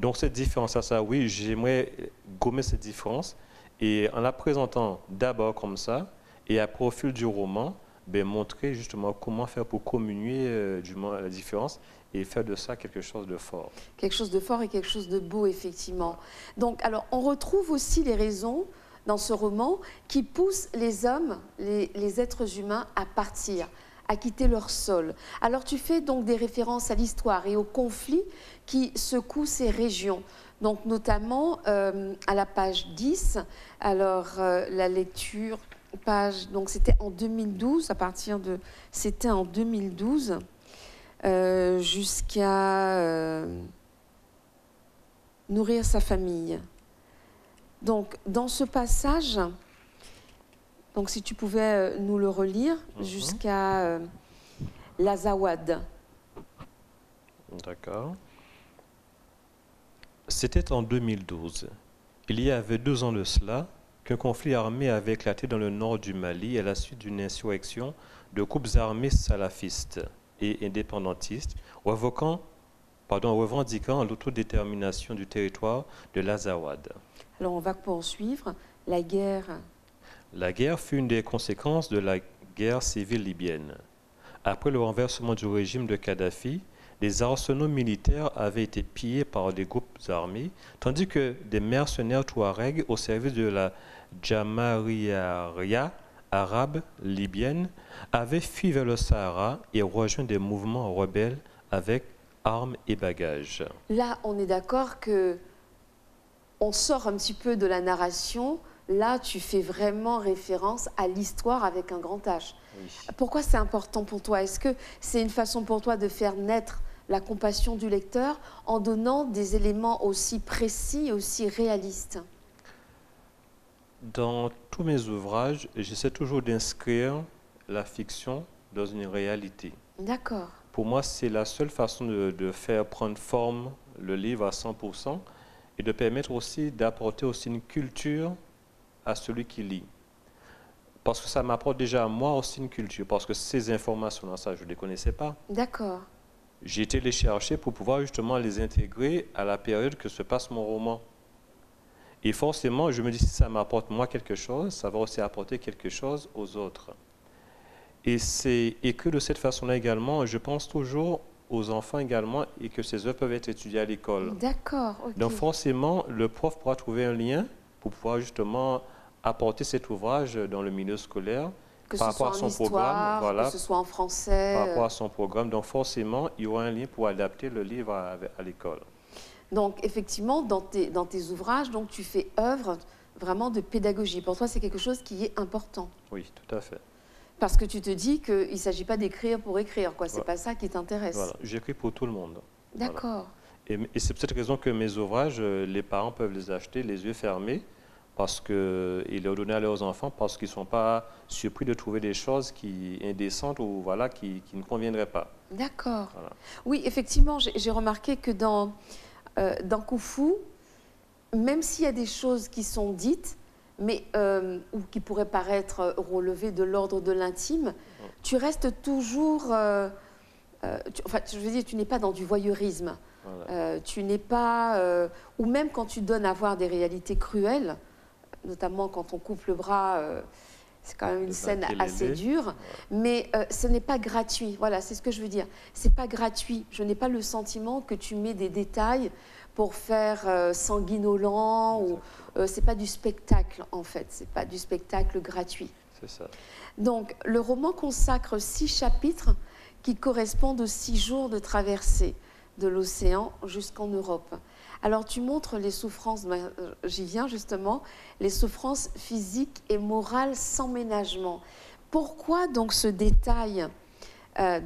Donc, cette différence, oui, j'aimerais gommer cette différence. Et en la présentant d'abord comme ça, et après, au fil du roman, ben, montrer justement comment faire pour communier la différence et faire de ça quelque chose de fort. Quelque chose de fort et quelque chose de beau, effectivement. Donc, alors, on retrouve aussi les raisons dans ce roman qui poussent les hommes, les êtres humains à partir, à quitter leur sol. Alors, tu fais donc des références à l'histoire et aux conflits qui secouent ces régions. Donc, notamment, à la page 10, alors, la lecture, donc c'était en 2012, c'était en 2012, jusqu'à nourrir sa famille. Donc, dans ce passage, donc si tu pouvais nous le relire, jusqu'à l'Azawad. D'accord. C'était en 2012. Il y avait 2 ans de cela qu'un conflit armé avait éclaté dans le nord du Mali à la suite d'une insurrection de groupes armés salafistes et indépendantistes revendiquant l'autodétermination du territoire de l'Azawad. Alors on va poursuivre. La guerre. La guerre fut une des conséquences de la guerre civile libyenne. Après le renversement du régime de Kadhafi, les arsenaux militaires avaient été pillés par des groupes armés, tandis que des mercenaires touaregs au service de la Jamahiriya arabe libyenne avaient fui vers le Sahara et rejoint des mouvements rebelles avec armes et bagages. Là, on est d'accord que on sort un petit peu de la narration. Là, tu fais vraiment référence à l'histoire avec un grand H. Oui. Pourquoi c'est important pour toi? Est-ce que c'est une façon pour toi de faire naître la compassion du lecteur en donnant des éléments aussi précis et aussi réalistes? Dans tous mes ouvrages, j'essaie toujours d'inscrire la fiction dans une réalité. D'accord. Pour moi, c'est la seule façon de faire prendre forme le livre à 100% et de permettre aussi d'apporter aussi une culture à celui qui lit. Parce que ça m'apporte déjà, moi aussi, une culture. Parce que ces informations-là, ça, je ne les connaissais pas. D'accord. J'ai été les chercher pour pouvoir justement les intégrer à la période que se passe mon roman. Et forcément, je me dis, si ça m'apporte moi quelque chose, ça va aussi apporter quelque chose aux autres. Et que de cette façon-là également, je pense toujours aux enfants également et que ces œuvres peuvent être étudiées à l'école. D'accord, ok. Donc forcément, le prof pourra trouver un lien pour pouvoir justement apporter cet ouvrage dans le milieu scolaire Que par ce soit rapport à en son programme, histoire, voilà, que ce soit en français. par rapport à son programme. Donc forcément, il y aura un lien pour adapter le livre à l'école. Donc, effectivement, dans tes ouvrages, donc, tu fais œuvre vraiment de pédagogie. Pour toi, c'est quelque chose qui est important. Oui, tout à fait. Parce que tu te dis qu'il ne s'agit pas d'écrire pour écrire, quoi. C'est Voilà. pas ça qui t'intéresse. Voilà, j'écris pour tout le monde. D'accord. Voilà. Et c'est pour cette raison que mes ouvrages, les parents peuvent les acheter les yeux fermés parce que, et les donner à leurs enfants parce qu'ils ne sont pas surpris de trouver des choses indécentes ou voilà, qui ne conviendraient pas. D'accord. Voilà. Oui, effectivement, j'ai remarqué que dans Koufou, même s'il y a des choses qui sont dites, mais ou qui pourraient paraître relevées de l'ordre de l'intime, tu restes toujours... enfin, je veux dire, tu n'es pas dans du voyeurisme. Voilà. Tu n'es pas... ou même quand tu donnes à voir des réalités cruelles, notamment quand on coupe le bras... c'est quand même une scène assez dure, mais ce n'est pas gratuit. Voilà, c'est ce que je veux dire. C'est pas gratuit. Je n'ai pas le sentiment que tu mets des détails pour faire sanguinolent ou c'est pas du spectacle en fait. C'est pas du spectacle gratuit. C'est ça. Donc le roman consacre 6 chapitres qui correspondent aux 6 jours de traversée de l'océan jusqu'en Europe. Alors tu montres les souffrances, j'y viens justement, les souffrances physiques et morales sans ménagement. Pourquoi donc ce détail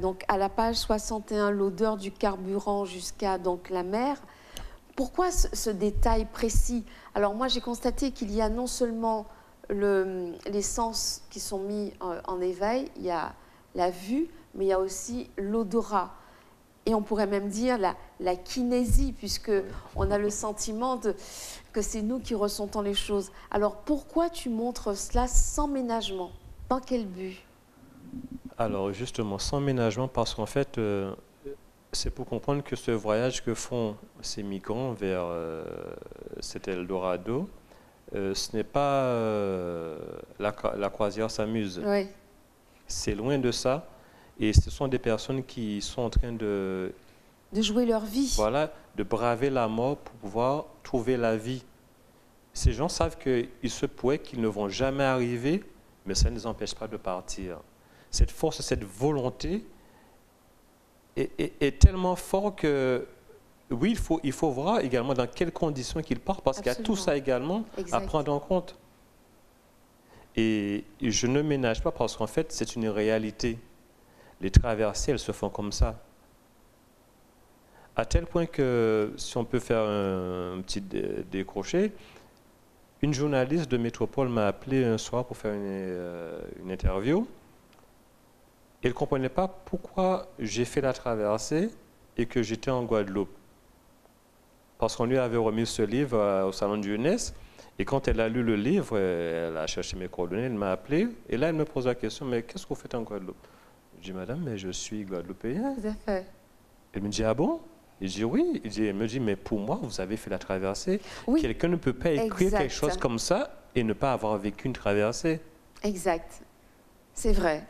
donc à la page 61, l'odeur du carburant jusqu'à donc la mer? Pourquoi ce détail précis? Alors moi j'ai constaté qu'il y a non seulement les sens qui sont mis en éveil, il y a la vue, mais il y a aussi l'odorat. Et on pourrait même dire la kinésie, puisqu'on a le sentiment que c'est nous qui ressentons les choses. Alors pourquoi tu montres cela sans ménagement? Dans quel but? Alors justement, sans ménagement, parce qu'en fait, c'est pour comprendre que ce voyage que font ces migrants vers cet Eldorado, ce n'est pas la croisière s'amuse. Oui. C'est loin de ça. Et ce sont des personnes qui sont en train de jouer leur vie. Voilà, de braver la mort pour pouvoir trouver la vie. Ces gens savent qu'il se pourrait qu'ils ne vont jamais arriver, mais ça ne les empêche pas de partir. Cette force, cette volonté est tellement forte que, oui, il faut voir également dans quelles conditions qu'ils partent, parce qu'il y a tout ça également à prendre en compte. Et je ne ménage pas parce qu'en fait, c'est une réalité. Les traversées, elles se font comme ça. À tel point que, si on peut faire un petit décroché, une journaliste de Métropole m'a appelé un soir pour faire une interview. Elle ne comprenait pas pourquoi j'ai fait la traversée et que j'étais en Guadeloupe. Parce qu'on lui avait remis ce livre au Salon de jeunesse. Et quand elle a lu le livre, elle a cherché mes coordonnées, elle m'a appelé. Et là, elle me pose la question, mais qu'est-ce que vous faites en Guadeloupe? Je dis, madame, mais je suis guadeloupéen. Tout à fait. Elle me dit, ah bon? Je dis, oui. Elle me dit, mais pour moi, vous avez fait la traversée. Oui. Quelqu'un ne peut pas écrire quelque chose comme ça et ne pas avoir vécu une traversée. Exact. C'est vrai.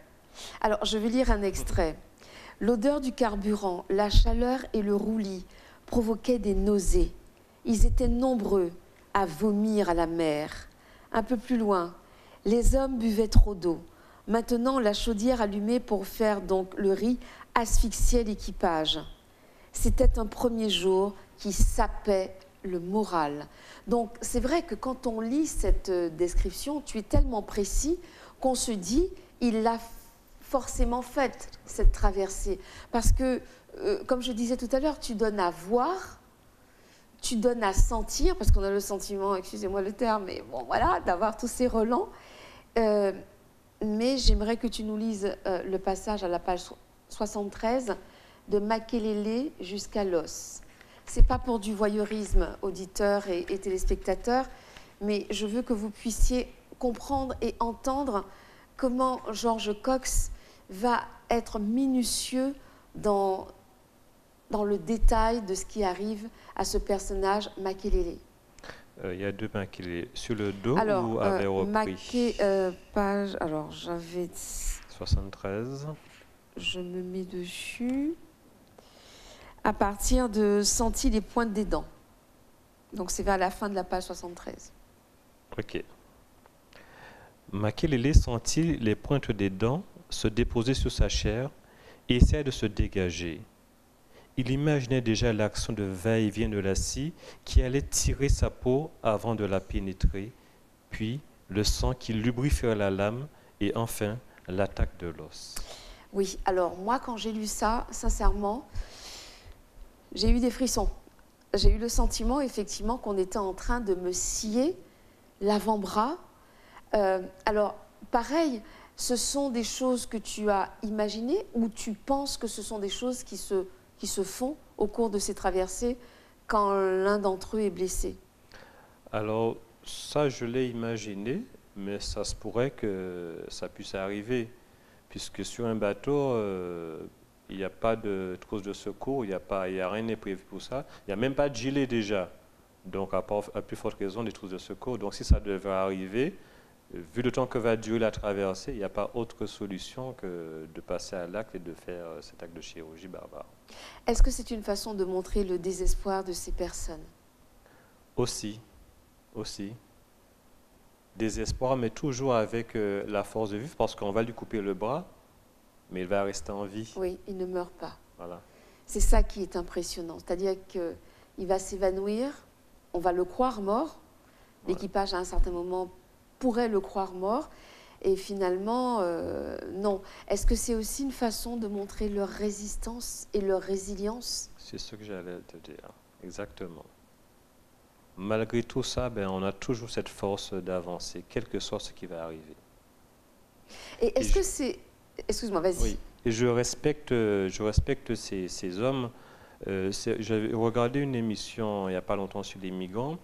Alors, je vais lire un extrait. L'odeur du carburant, la chaleur et le roulis provoquaient des nausées. Ils étaient nombreux à vomir à la mer. Un peu plus loin, les hommes buvaient trop d'eau. Maintenant, la chaudière allumée pour faire donc le riz asphyxiait l'équipage. C'était un premier jour qui sapait le moral. Donc, c'est vrai que quand on lit cette description, tu es tellement précis qu'on se dit, il l'a forcément faite, cette traversée. Parce que, comme je disais tout à l'heure, tu donnes à voir, tu donnes à sentir, parce qu'on a le sentiment, excusez-moi le terme, mais bon, voilà, d'avoir tous ces relents. Mais j'aimerais que tu nous lises le passage à la page 73, de Makelele jusqu'à l'os. Ce n'est pas pour du voyeurisme, auditeurs et téléspectateurs, mais je veux que vous puissiez comprendre et entendre comment George Cox va être minutieux dans le détail de ce qui arrive à ce personnage Makelele. Il y a deux Makelele. Sur le dos Alors, ou avait repris page, alors j'avais... 73. Je me mets dessus. À partir de sentir les pointes des dents. Donc c'est vers la fin de la page 73. Ok. Makelele sentit les pointes des dents se déposer sur sa chair et essaya de se dégager. Il imaginait déjà l'action de va-et-vient de la scie qui allait tirer sa peau avant de la pénétrer, puis le sang qui lubrifierait la lame et enfin l'attaque de l'os. Oui, alors moi quand j'ai lu ça, sincèrement, j'ai eu des frissons. J'ai eu le sentiment effectivement qu'on était en train de me scier l'avant-bras. Alors pareil, ce sont des choses que tu as imaginées ou tu penses que ce sont des choses qui se font au cours de ces traversées quand l'un d'entre eux est blessé? Alors, ça, je l'ai imaginé, mais ça se pourrait que ça puisse arriver, puisque sur un bateau, il n'y a pas de trousse de secours, il n'y a rien n'est prévu pour ça. Il n'y a même pas de gilet déjà, donc à plus forte raison des trousses de secours. Donc si ça devait arriver, vu le temps que va durer la traversée, il n'y a pas autre solution que de passer à l'acte et de faire cet acte de chirurgie barbare. Est-ce que c'est une façon de montrer le désespoir de ces personnes? Aussi. Désespoir, mais toujours avec la force de vivre, parce qu'on va lui couper le bras, mais il va rester en vie. Oui, il ne meurt pas. Voilà. C'est ça qui est impressionnant. C'est-à-dire qu'il va s'évanouir, on va le croire mort. L'équipage, à un certain moment, pourrait le croire mort. Et finalement, non. Est-ce que c'est aussi une façon de montrer leur résistance et leur résilience? C'est ce que j'allais te dire, exactement. Malgré tout ça, on a toujours cette force d'avancer, quel que soit ce qui va arriver. Et est-ce que c'est... Excuse-moi, vas-y. Oui, et je respecte ces hommes. J'avais regardé une émission il n'y a pas longtemps sur les migrants,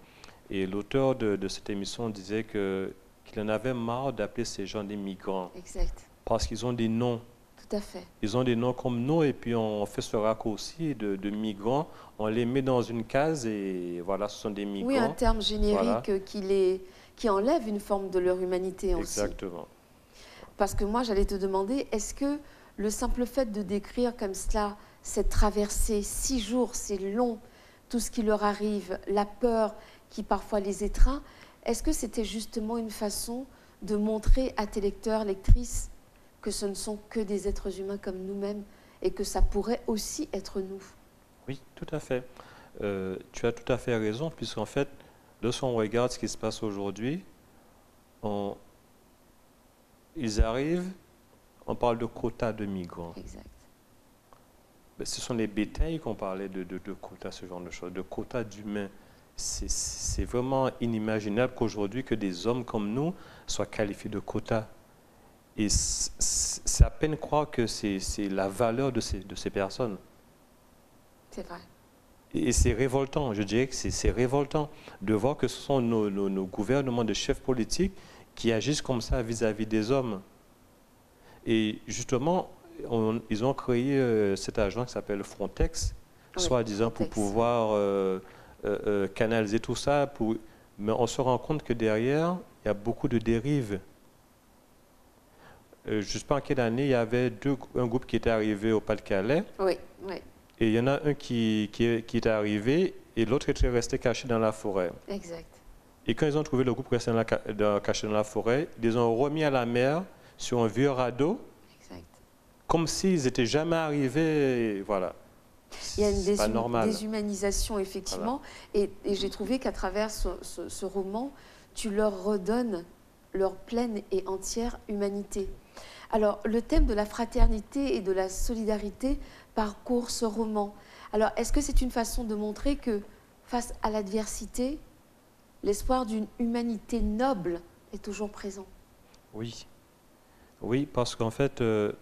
et l'auteur de cette émission disait qu'il en avait marre d'appeler ces gens des migrants. Exact. Parce qu'ils ont des noms. Tout à fait. Ils ont des noms comme nous, et puis on fait ce raccourci de migrants, on les met dans une case, et voilà, ce sont des migrants. Oui, un terme générique voilà. qui enlève une forme de leur humanité aussi. Exactement. Parce que moi, j'allais te demander, est-ce que le simple fait de décrire comme cela cette traversée, 6 jours, c'est long, tout ce qui leur arrive, la peur qui parfois les étreint, est-ce que c'était justement une façon de montrer à tes lecteurs, lectrices, que ce ne sont que des êtres humains comme nous-mêmes et que ça pourrait aussi être nous? Oui, tout à fait. Tu as tout à fait raison, puisqu'en fait, lorsqu'on regarde ce qui se passe aujourd'hui, ils arrivent, on parle de quotas de migrants. Exact. Ce sont les bétails qu'on parlait de quotas, ce genre de choses, de quotas d'humains. C'est vraiment inimaginable qu'aujourd'hui, que des hommes comme nous soient qualifiés de quotas. Et c'est à peine croire que c'est la valeur de ces personnes. C'est vrai. Et c'est révoltant, je dirais que c'est révoltant de voir que ce sont nos gouvernements de chefs politiques qui agissent comme ça vis-à-vis des hommes. Et justement, ils ont créé cette agence qui s'appelle Frontex, oui, soi-disant pour pouvoir canaliser tout ça, mais on se rend compte que derrière, il y a beaucoup de dérives. Je ne sais pas en quelle année, il y avait un groupe qui était arrivé au Pas-de-Calais. Oui, oui. Et il y en a un qui est arrivé et l'autre était resté caché dans la forêt. Exact. Et quand ils ont trouvé le groupe caché dans la forêt, ils les ont remis à la mer sur un vieux radeau, exact, comme s'ils n'étaient jamais arrivés. Voilà. Il y a une déshumanisation, effectivement. Voilà. Et j'ai trouvé qu'à travers ce roman, tu leur redonnes leur pleine et entière humanité. Alors, le thème de la fraternité et de la solidarité parcourt ce roman. Alors, est-ce que c'est une façon de montrer que, face à l'adversité, l'espoir d'une humanité noble est toujours présent? Oui. Oui, parce qu'en fait, là,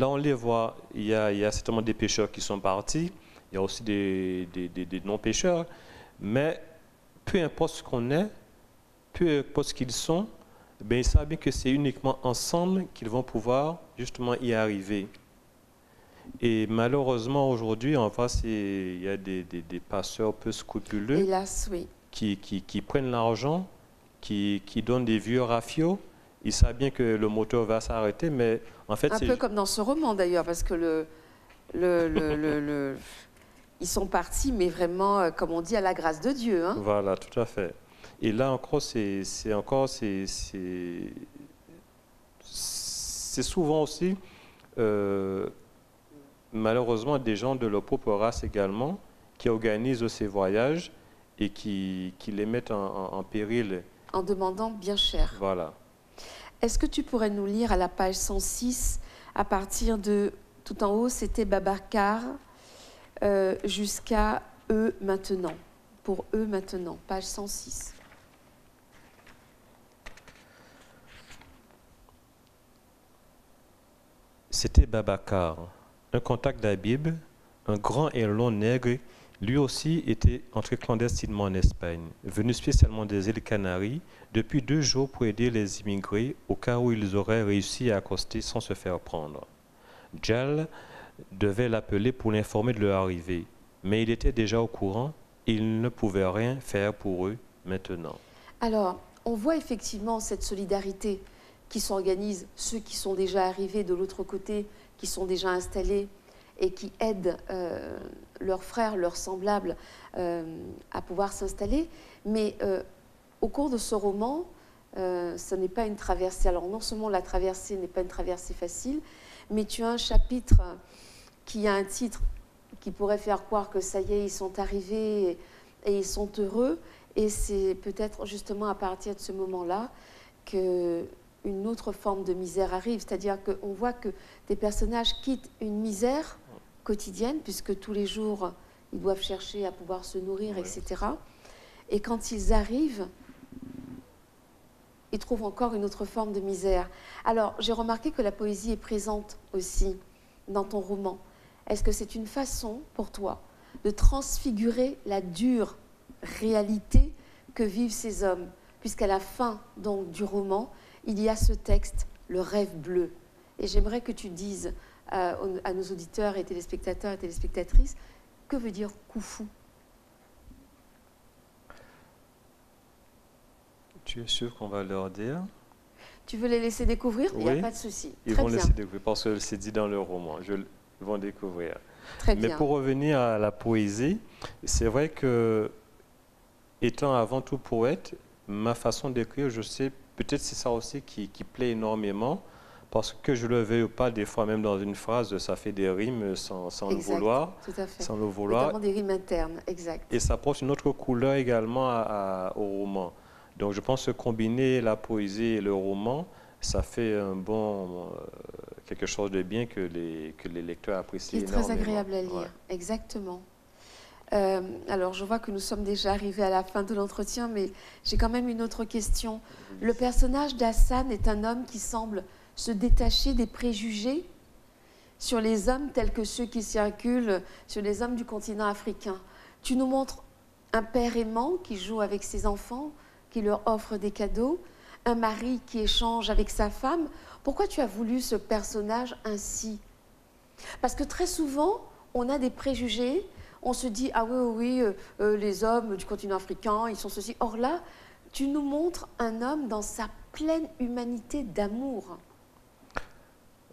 on les voit. Il y a certainement des pêcheurs qui sont partis. Il y a aussi des non-pêcheurs. Mais peu importe ce qu'on est, peu importe ce qu'ils sont, ben, ils savent bien que c'est uniquement ensemble qu'ils vont pouvoir justement y arriver. Et malheureusement, aujourd'hui, on voit il y a des passeurs peu scrupuleux. Hélas, oui. Qui prennent l'argent, qui donnent des vieux rafios. Ils savent bien que le moteur va s'arrêter, mais en fait... Un peu comme dans ce roman d'ailleurs, parce que ils sont partis, mais vraiment, comme on dit, à la grâce de Dieu. Hein. Voilà, tout à fait. Et là encore, c'est souvent aussi, malheureusement, des gens de leur propre race également, qui organisent ces voyages et qui les mettent en péril. En demandant bien cher. Voilà. Est-ce que tu pourrais nous lire à la page 106, à partir de, tout en haut, c'était Babacar, jusqu'à eux maintenant. Pour eux maintenant, page 106. C'était Babacar, un contact d'Habib, un grand et long nègre. Lui aussi était entré clandestinement en Espagne, venu spécialement des îles Canaries, depuis 2 jours pour aider les immigrés au cas où ils auraient réussi à accoster sans se faire prendre. Djal devait l'appeler pour l'informer de leur arrivée, mais il était déjà au courant et il ne pouvait rien faire pour eux maintenant. Alors, on voit effectivement cette solidarité qui s'organise, ceux qui sont déjà arrivés de l'autre côté, qui sont déjà installés, et qui aident leurs frères, leurs semblables à pouvoir s'installer. Mais au cours de ce roman, ce n'est pas une traversée. Alors non seulement la traversée n'est pas une traversée facile, mais tu as un chapitre qui a un titre qui pourrait faire croire que ça y est, ils sont arrivés et ils sont heureux. Et c'est peut-être justement à partir de ce moment-là qu'une autre forme de misère arrive. C'est-à-dire qu'on voit que des personnages quittent une misère quotidienne, puisque tous les jours, ils doivent chercher à pouvoir se nourrir, etc. Et quand ils arrivent, ils trouvent encore une autre forme de misère. Alors, j'ai remarqué que la poésie est présente aussi dans ton roman. Est-ce que c'est une façon, pour toi, de transfigurer la dure réalité que vivent ces hommes? Puisqu'à la fin donc, du roman, il y a ce texte, le rêve bleu. Et j'aimerais que tu dises à nos auditeurs et téléspectateurs et téléspectatrices, que veut dire Koufou? Tu es sûr qu'on va leur dire? Tu veux les laisser découvrir? Oui, il n'y a pas de souci. Ils vont laisser découvrir parce que c'est dit dans le roman. Ils vont découvrir. Très bien. Mais pour revenir à la poésie, c'est vrai que, étant avant tout poète, ma façon d'écrire, je sais, peut-être c'est ça aussi qui plaît énormément, parce que je le veuille ou pas, des fois même dans une phrase, ça fait des rimes sans le vouloir. Tout à fait. Sans le vouloir. Notamment des rimes internes, exact. Et ça apporte une autre couleur également au roman. Donc je pense que combiner la poésie et le roman, ça fait quelque chose de bien que les lecteurs apprécient énormément. Qui est très agréable à lire, ouais. Exactement. Alors, je vois que nous sommes déjà arrivés à la fin de l'entretien, mais j'ai quand même une autre question. Oui. Le personnage d'Hassan est un homme qui semble se détacher des préjugés sur les hommes tels que ceux qui circulent sur les hommes du continent africain. Tu nous montres un père aimant qui joue avec ses enfants, qui leur offre des cadeaux, un mari qui échange avec sa femme. Pourquoi tu as voulu ce personnage ainsi? Parce que très souvent, on a des préjugés. On se dit, ah oui, les hommes du continent africain, ils sont ceci. Or là, tu nous montres un homme dans sa pleine humanité d'amour.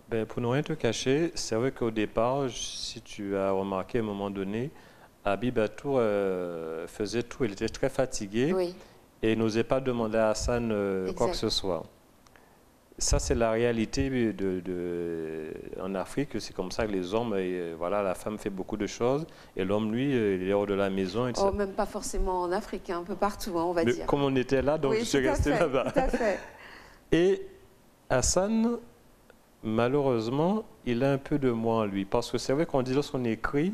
Ben, pour ne rien te cacher, c'est vrai qu'au départ, si tu as remarqué à un moment donné, Habib Atour faisait tout. Il était très fatigué et n'osait pas demander à Hassan quoi que ce soit. Ça, c'est la réalité en Afrique. C'est comme ça que les hommes, voilà, la femme fait beaucoup de choses et l'homme, lui, il est hors de la maison. Oh, même pas forcément en Afrique, un peu partout, on va dire. Comme on était là, donc je suis resté là-bas. Tout à fait. Et Hassan, malheureusement, il a un peu de moi en lui. Parce que c'est vrai qu'on dit lorsqu'on écrit,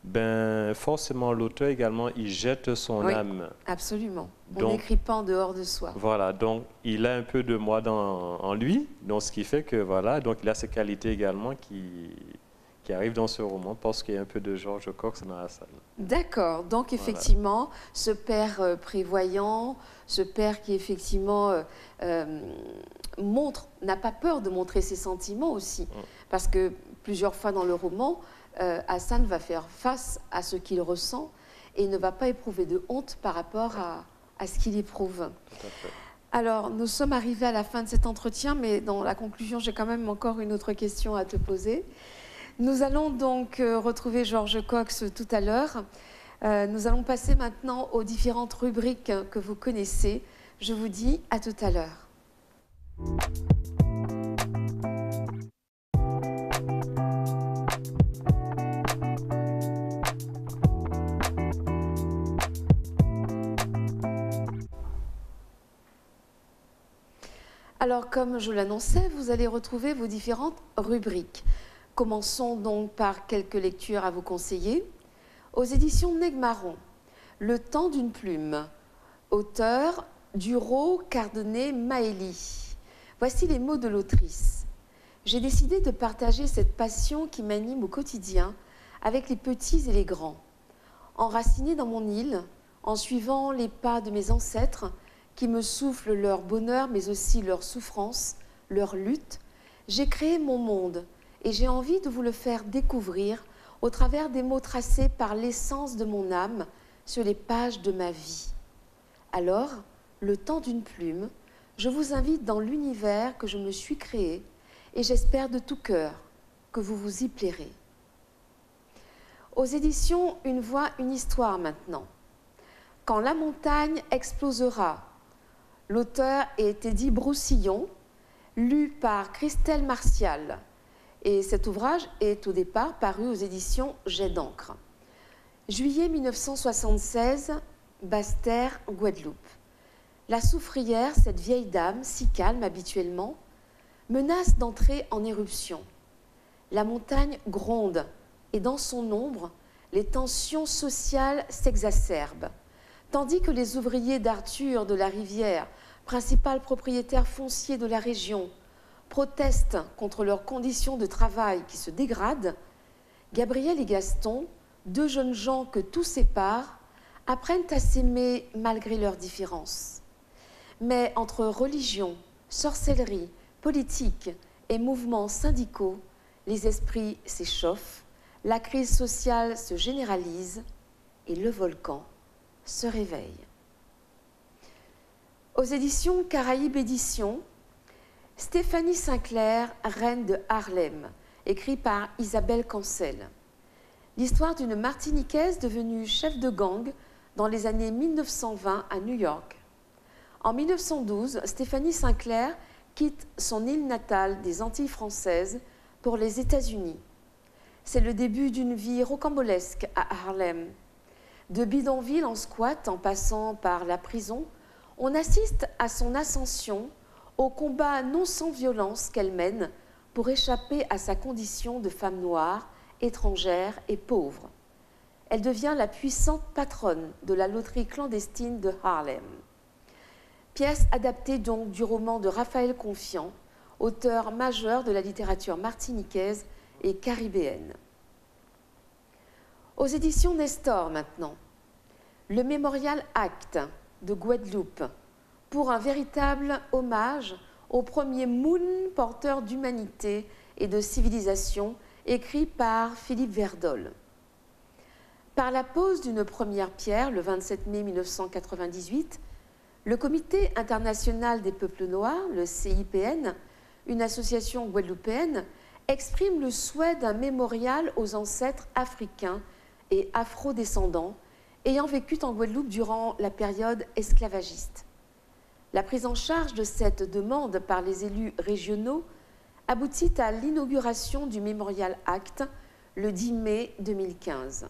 ben, forcément l'auteur également, il jette son âme. Absolument. On n'écrit pas en dehors de soi. Voilà, donc il a un peu de moi en lui, donc ce qui fait que voilà, donc il a ces qualités également qui arrive dans ce roman parce qu'il y a un peu de George Cox dans Hassan. D'accord, donc Voilà. effectivement, ce père prévoyant, ce père qui effectivement n'a pas peur de montrer ses sentiments aussi, parce que plusieurs fois dans le roman, Hassan va faire face à ce qu'il ressent et ne va pas éprouver de honte par rapport à ce qu'il éprouve. Tout à fait. Alors, nous sommes arrivés à la fin de cet entretien, mais dans la conclusion, j'ai quand même encore une autre question à te poser. Nous allons donc retrouver George Cox tout à l'heure. Nous allons passer maintenant aux différentes rubriques que vous connaissez. Je vous dis à tout à l'heure. Alors, comme je l'annonçais, vous allez retrouver vos différentes rubriques. Commençons donc par quelques lectures à vous conseiller. Aux éditions Negmaron, Le temps d'une plume, auteur Duro Cardonnet Maëli. Voici les mots de l'autrice. J'ai décidé de partager cette passion qui m'anime au quotidien avec les petits et les grands. Enraciné dans mon île, en suivant les pas de mes ancêtres, qui me soufflent leur bonheur mais aussi leur souffrance, leur lutte, j'ai créé mon monde et j'ai envie de vous le faire découvrir au travers des mots tracés par l'essence de mon âme sur les pages de ma vie. Alors, le temps d'une plume, je vous invite dans l'univers que je me suis créé et j'espère de tout cœur que vous vous y plairez. Aux éditions Une voix, une histoire maintenant. Quand la montagne explosera, l'auteur est Eddy Broussillon, lu par Christelle Martial. Et cet ouvrage est au départ paru aux éditions Jet d'encre. Juillet 1976, Basse-Terre, Guadeloupe. La soufrière, cette vieille dame, si calme habituellement, menace d'entrer en éruption. La montagne gronde et dans son ombre, les tensions sociales s'exacerbent. Tandis que les ouvriers d'Arthur de la Rivière, principal propriétaire foncier de la région, protestent contre leurs conditions de travail qui se dégradent, Gabriel et Gaston, deux jeunes gens que tout sépare, apprennent à s'aimer malgré leurs différences. Mais entre religion, sorcellerie, politique et mouvements syndicaux, les esprits s'échauffent, la crise sociale se généralise et le volcan se réveille. Aux éditions Caraïbes Éditions, Stéphanie Sinclair, reine de Harlem, écrit par Isabelle Cancel. L'histoire d'une Martiniquaise devenue chef de gang dans les années 1920 à New York. En 1912, Stéphanie Sinclair quitte son île natale des Antilles françaises pour les États-Unis. C'est le début d'une vie rocambolesque à Harlem. De bidonville en squat en passant par la prison, on assiste à son ascension, au combat non sans violence qu'elle mène pour échapper à sa condition de femme noire, étrangère et pauvre. Elle devient la puissante patronne de la loterie clandestine de Harlem. Pièce adaptée donc du roman de Raphaël Confiant, auteur majeur de la littérature martiniquaise et caribéenne. Aux éditions Nestor maintenant, le Mémorial Acte de Guadeloupe, pour un véritable hommage au premier moon porteur d'humanité et de civilisation, écrit par Philippe Verdol. Par la pose d'une première pierre, le 27 mai 1998, le Comité international des peuples noirs, le CIPN, une association guadeloupéenne, exprime le souhait d'un mémorial aux ancêtres africains et afro-descendants ayant vécu en Guadeloupe durant la période esclavagiste. La prise en charge de cette demande par les élus régionaux aboutit à l'inauguration du Mémorial Acte le 10 mai 2015.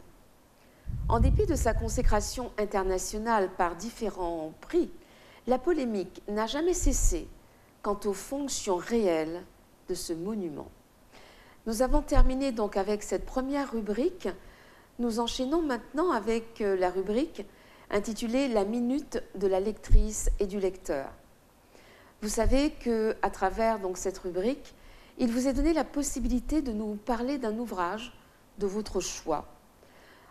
En dépit de sa consécration internationale par différents prix, la polémique n'a jamais cessé quant aux fonctions réelles de ce monument. Nous avons terminé donc avec cette première rubrique. Nous enchaînons maintenant avec la rubrique intitulée « La minute de la lectrice et du lecteur ». Vous savez qu'à travers donc cette rubrique, il vous est donné la possibilité de nous parler d'un ouvrage de votre choix,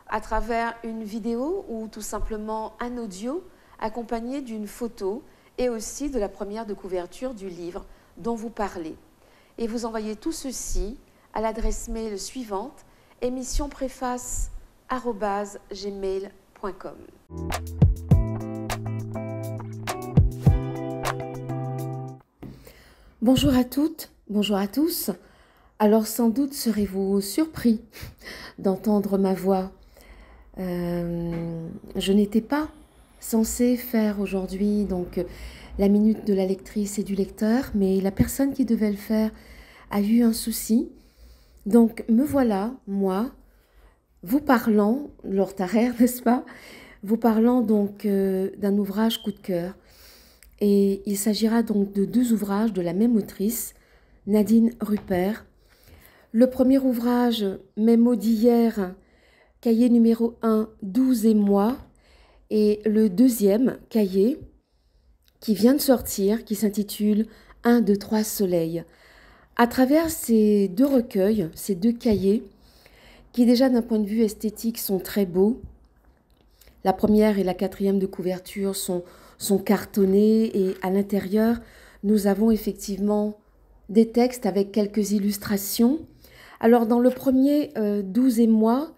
à travers une vidéo ou tout simplement un audio accompagné d'une photo et aussi de la première de couverture du livre dont vous parlez. Et vous envoyez tout ceci à l'adresse mail suivante, émissionpréface@gmail.com. Bonjour à toutes, bonjour à tous. Alors sans doute serez-vous surpris d'entendre ma voix. Je n'étais pas censée faire aujourd'hui donc la minute de la lectrice et du lecteur, mais la personne qui devait le faire a eu un souci. Donc me voilà, moi, vous parlant, Laure Tarrer, n'est-ce pas? Vous parlant donc d'un ouvrage coup de cœur. Et il s'agira donc de 2 ouvrages de la même autrice, Nadine Rupert. Le premier ouvrage, Mes mots d'hier, cahier numéro 1, 12 et moi, et le deuxième cahier, qui vient de sortir, qui s'intitule 1, 2, 3 soleils. À travers ces 2 recueils, ces 2 cahiers, qui déjà d'un point de vue esthétique sont très beaux, la première et la quatrième de couverture sont cartonnés et à l'intérieur, nous avons effectivement des textes avec quelques illustrations. Alors dans le premier, 12 et moi,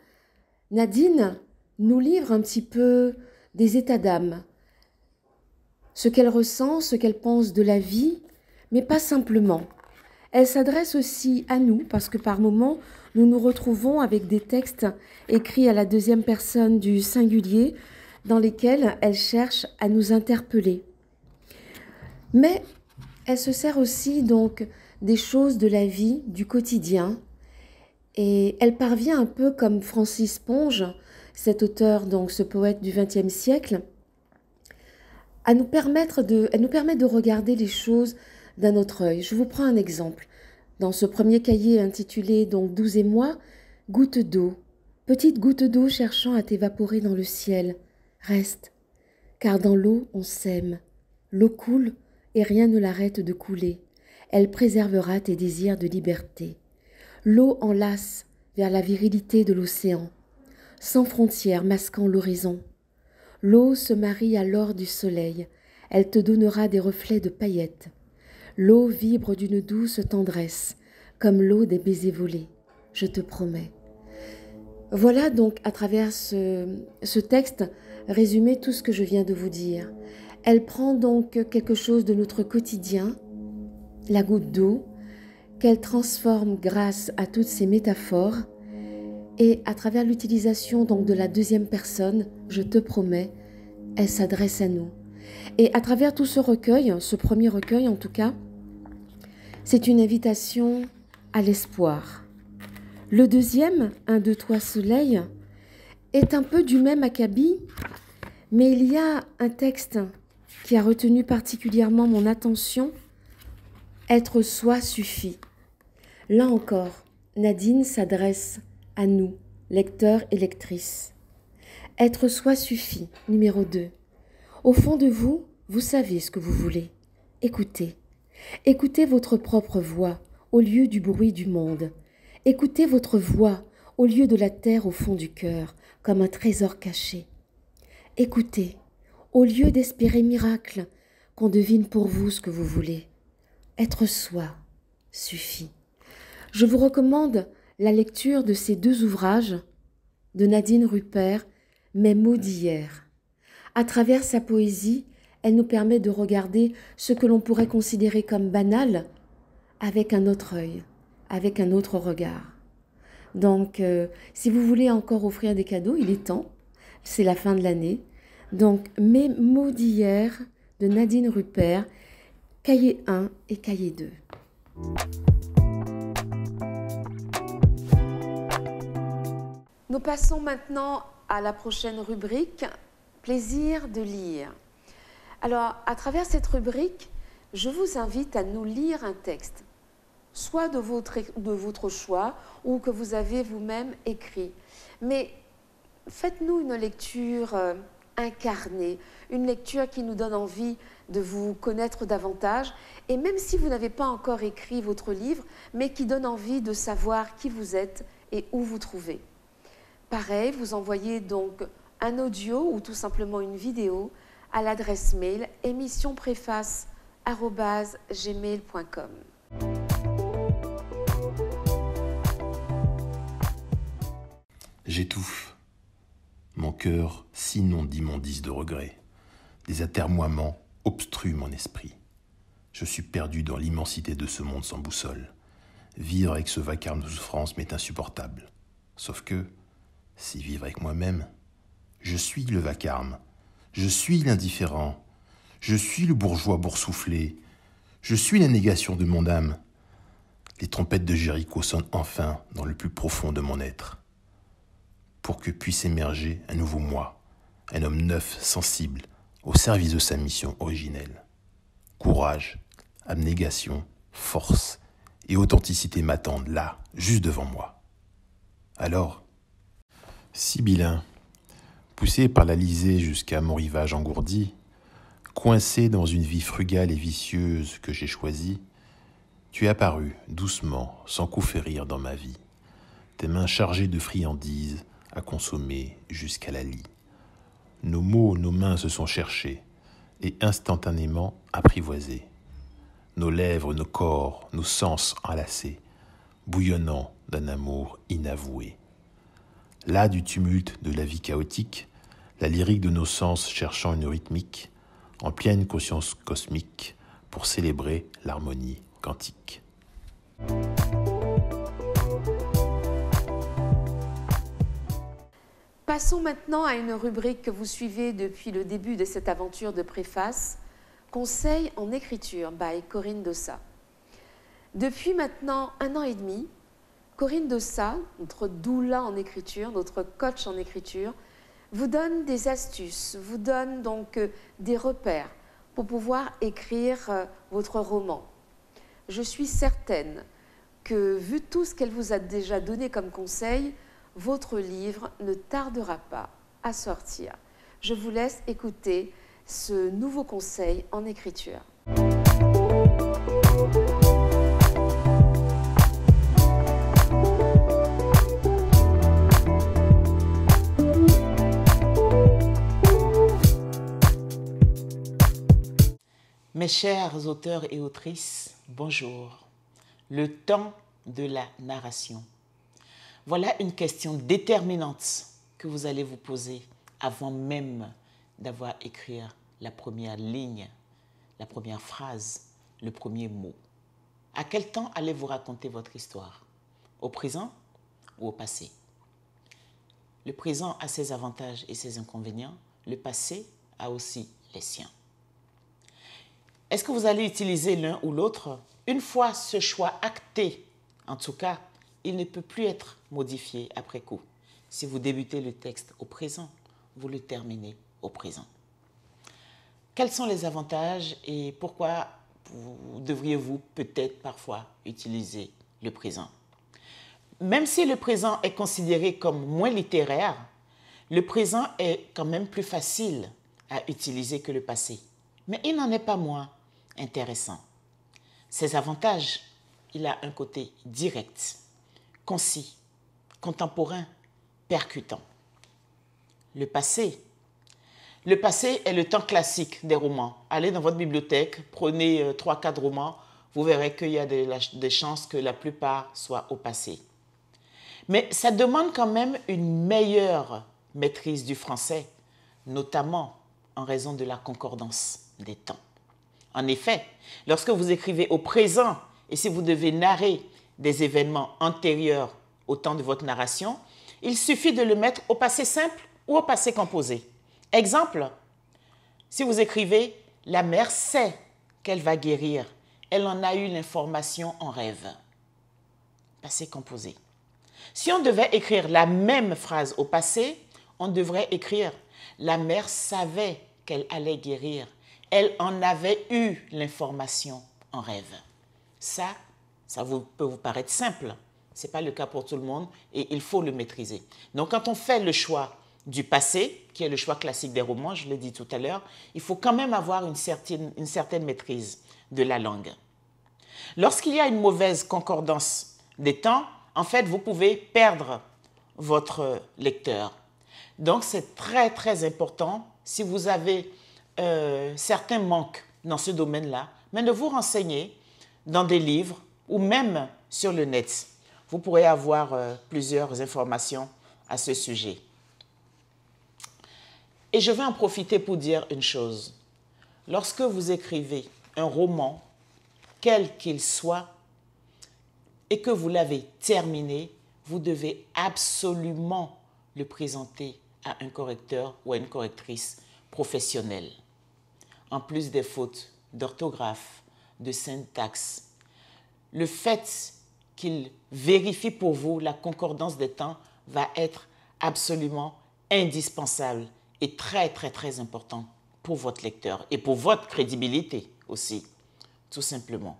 Nadine nous livre un petit peu des états d'âme, ce qu'elle ressent, ce qu'elle pense de la vie, mais pas simplement. Elle s'adresse aussi à nous parce que par moments, nous nous retrouvons avec des textes écrits à la deuxième personne du singulier, dans lesquels elle cherche à nous interpeller. Mais elle se sert aussi donc des choses de la vie, du quotidien, et elle parvient un peu comme Francis Ponge, cet auteur, donc ce poète du XXe siècle, elle nous permet de regarder les choses d'un autre œil. Je vous prends un exemple. Dans ce premier cahier intitulé donc 12 et moi, goutte d'eau, petite goutte d'eau cherchant à t'évaporer dans le ciel. Reste, car dans l'eau on s'aime. L'eau coule et rien ne l'arrête de couler. Elle préservera tes désirs de liberté. L'eau enlace vers la virilité de l'océan, sans frontières masquant l'horizon. L'eau se marie à l'or du soleil, elle te donnera des reflets de paillettes. L'eau vibre d'une douce tendresse, comme l'eau des baisers volés, je te promets. Voilà donc à travers ce texte résumé tout ce que je viens de vous dire. Elle prend donc quelque chose de notre quotidien, la goutte d'eau, qu'elle transforme grâce à toutes ces métaphores et à travers l'utilisation donc de la deuxième personne, je te promets, elle s'adresse à nous. Et à travers tout ce recueil, ce premier recueil en tout cas, c'est une invitation à l'espoir. Le deuxième, 1, 2, 3 soleils, est un peu du même acabit, mais il y a un texte qui a retenu particulièrement mon attention, être soi suffit. Là encore, Nadine s'adresse à nous, lecteurs et lectrices. Être soi suffit, numéro 2. Au fond de vous, vous savez ce que vous voulez. Écoutez. Écoutez votre propre voix au lieu du bruit du monde. Écoutez votre voix au lieu de la terre au fond du cœur, comme un trésor caché. Écoutez, au lieu d'espérer miracle, qu'on devine pour vous ce que vous voulez. Être soi suffit. Je vous recommande la lecture de ces 2 ouvrages de Nadine Rupert, Mes mots d'hier. À travers sa poésie, elle nous permet de regarder ce que l'on pourrait considérer comme banal avec un autre œil, avec un autre regard. Donc, si vous voulez encore offrir des cadeaux, il est temps, c'est la fin de l'année. Donc, Mes mots d'hier de Nadine Rupert, cahier 1 et cahier 2. Nous passons maintenant à la prochaine rubrique, plaisir de lire. Alors, à travers cette rubrique, je vous invite à nous lire un texte, soit de votre choix ou que vous avez vous-même écrit. Mais faites-nous une lecture incarnée, une lecture qui nous donne envie de vous connaître davantage, et même si vous n'avez pas encore écrit votre livre, mais qui donne envie de savoir qui vous êtes et où vous trouvez. Pareil, vous envoyez donc un audio ou tout simplement une vidéo à l'adresse mail émissionpréface@gmail.com. J'étouffe. Mon cœur s'inonde d'immondices de regrets. Des atermoiements obstruent mon esprit. Je suis perdu dans l'immensité de ce monde sans boussole. Vivre avec ce vacarme de souffrance m'est insupportable. Sauf que, si vivre avec moi-même, je suis le vacarme, je suis l'indifférent, je suis le bourgeois boursouflé, je suis la négation de mon âme. Les trompettes de Jéricho sonnent enfin dans le plus profond de mon être. Pour que puisse émerger un nouveau moi, un homme neuf, sensible, au service de sa mission originelle. Courage, abnégation, force et authenticité m'attendent là, juste devant moi. Alors, Sibyllin, poussé par l'Alizé jusqu'à mon rivage engourdi, coincé dans une vie frugale et vicieuse que j'ai choisie, tu es apparu doucement, sans coup férir dans ma vie, tes mains chargées de friandises à consommer jusqu'à la lie. Nos mots, nos mains se sont cherchés et instantanément apprivoisés. Nos lèvres, nos corps, nos sens enlacés, bouillonnant d'un amour inavoué. Là du tumulte de la vie chaotique, la lyrique de nos sens cherchant une rythmique, en pleine conscience cosmique, pour célébrer l'harmonie quantique. Passons maintenant à une rubrique que vous suivez depuis le début de cette aventure de préface, Conseils en écriture by Corinne Dossa. Depuis maintenant 1 an et demi, Corinne Dossa, notre doula en écriture, notre coach en écriture, vous donne des astuces, vous donne donc des repères pour pouvoir écrire votre roman. Je suis certaine que, vu tout ce qu'elle vous a déjà donné comme conseil, votre livre ne tardera pas à sortir. Je vous laisse écouter ce nouveau conseil en écriture. Mes chers auteurs et autrices, bonjour. Le temps de la narration. Voilà une question déterminante que vous allez vous poser avant même d'avoir écrit la première ligne, la première phrase, le premier mot. À quel temps allez-vous raconter votre histoire? Au présent ou au passé? Le présent a ses avantages et ses inconvénients. Le passé a aussi les siens. Est-ce que vous allez utiliser l'un ou l'autre? Une fois ce choix acté, en tout cas, il ne peut plus être modifié après coup. Si vous débutez le texte au présent, vous le terminez au présent. Quels sont les avantages et pourquoi devriez-vous peut-être parfois utiliser le présent? Même si le présent est considéré comme moins littéraire, le présent est quand même plus facile à utiliser que le passé. Mais il n'en est pas moins intéressant. Ses avantages, il a un côté direct, concis, contemporain, percutant. Le passé est le temps classique des romans. Allez dans votre bibliothèque, prenez 3-4 romans, vous verrez qu'il y a des chances que la plupart soient au passé. Mais ça demande quand même une meilleure maîtrise du français, notamment en raison de la concordance des temps. En effet, lorsque vous écrivez au présent et si vous devez narrer des événements antérieurs au temps de votre narration, il suffit de le mettre au passé simple ou au passé composé. Exemple, si vous écrivez « La mère sait qu'elle va guérir, elle en a eu l'information en rêve ». Passé composé. Si on devait écrire la même phrase au passé, on devrait écrire « La mère savait qu'elle allait guérir, elle en avait eu l'information en rêve ». Ça peut vous paraître simple. Ce n'est pas le cas pour tout le monde et il faut le maîtriser. Donc, quand on fait le choix du passé, qui est le choix classique des romans, je l'ai dit tout à l'heure, il faut quand même avoir une certaine maîtrise de la langue. Lorsqu'il y a une mauvaise concordance des temps, en fait, vous pouvez perdre votre lecteur. Donc, c'est très, très important, si vous avez certains manques dans ce domaine-là, mais de vous renseigner dans des livres ou même sur le net. Vous pourrez avoir plusieurs informations à ce sujet. Et je vais en profiter pour dire une chose. Lorsque vous écrivez un roman, quel qu'il soit, et que vous l'avez terminé, vous devez absolument le présenter à un correcteur ou à une correctrice professionnelle. En plus des fautes d'orthographe, de syntaxe, le fait qu'il vérifie pour vous la concordance des temps va être absolument indispensable et très, très, très important pour votre lecteur et pour votre crédibilité aussi, tout simplement.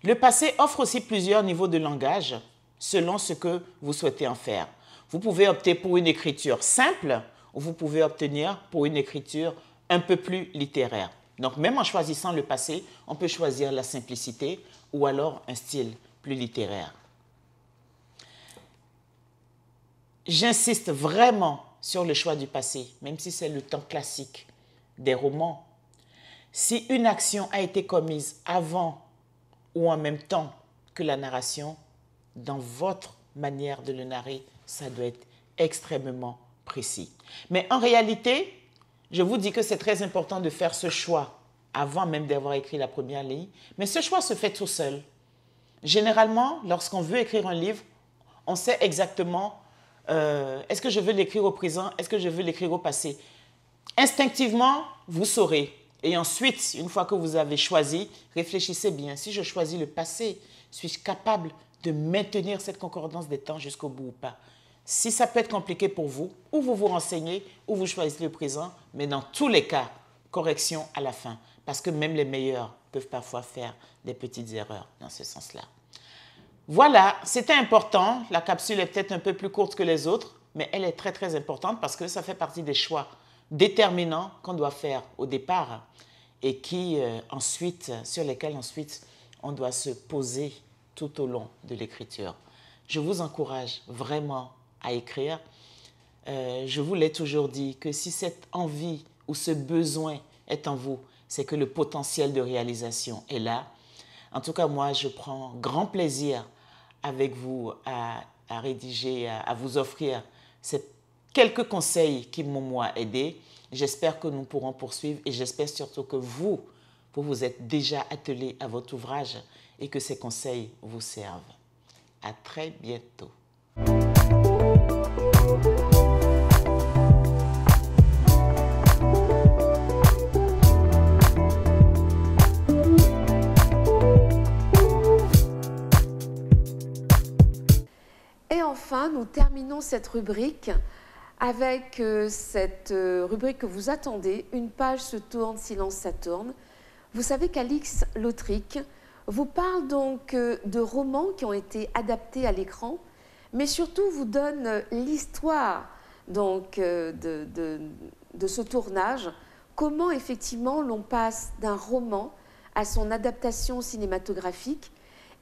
Le passé offre aussi plusieurs niveaux de langage selon ce que vous souhaitez en faire. Vous pouvez opter pour une écriture simple ou vous pouvez obtenir pour une écriture un peu plus littéraire. Donc, même en choisissant le passé, on peut choisir la simplicité ou alors un style plus littéraire. J'insiste vraiment sur le choix du passé, même si c'est le temps classique des romans. Si une action a été commise avant ou en même temps que la narration, dans votre manière de le narrer, ça doit être extrêmement précis. Mais en réalité, je vous dis que c'est très important de faire ce choix avant même d'avoir écrit la première ligne, mais ce choix se fait tout seul. Généralement, lorsqu'on veut écrire un livre, on sait exactement est-ce que je veux l'écrire au présent, est-ce que je veux l'écrire au passé. Instinctivement, vous saurez. Et ensuite, une fois que vous avez choisi, réfléchissez bien. Si je choisis le passé, suis-je capable de maintenir cette concordance des temps jusqu'au bout ou pas? Si ça peut être compliqué pour vous, ou vous vous renseignez, ou vous choisissez le présent, mais dans tous les cas, correction à la fin. Parce que même les meilleurs peuvent parfois faire des petites erreurs dans ce sens-là. Voilà, c'était important. La capsule est peut-être un peu plus courte que les autres, mais elle est très, très importante parce que ça fait partie des choix déterminants qu'on doit faire au départ et qui, sur lesquels ensuite on doit se poser tout au long de l'écriture. Je vous encourage vraiment à écrire. Je vous l'ai toujours dit que si cette envie ou ce besoin est en vous, c'est que le potentiel de réalisation est là. En tout cas, moi, je prends grand plaisir avec vous à rédiger, à vous offrir quelques conseils qui m'ont, moi, aidé. J'espère que nous pourrons poursuivre et j'espère surtout que vous vous êtes déjà attelé à votre ouvrage et que ces conseils vous servent. À très bientôt. Et enfin, nous terminons cette rubrique avec cette rubrique que vous attendez. Une page se tourne, silence ça tourne. Vous savez qu'Alix Lautric vous parle donc de romans qui ont été adaptés à l'écran, mais surtout vous donne l'histoire donc de ce tournage, comment effectivement l'on passe d'un roman à son adaptation cinématographique.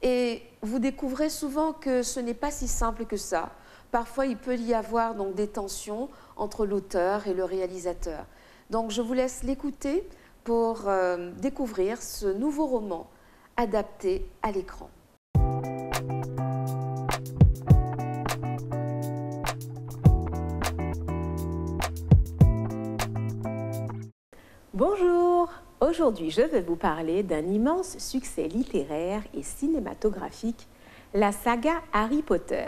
Et vous découvrez souvent que ce n'est pas si simple que ça. Parfois, il peut y avoir donc des tensions entre l'auteur et le réalisateur. Donc, je vous laisse l'écouter pour découvrir ce nouveau roman adapté à l'écran. Bonjour! Aujourd'hui, je vais vous parler d'un immense succès littéraire et cinématographique, la saga Harry Potter.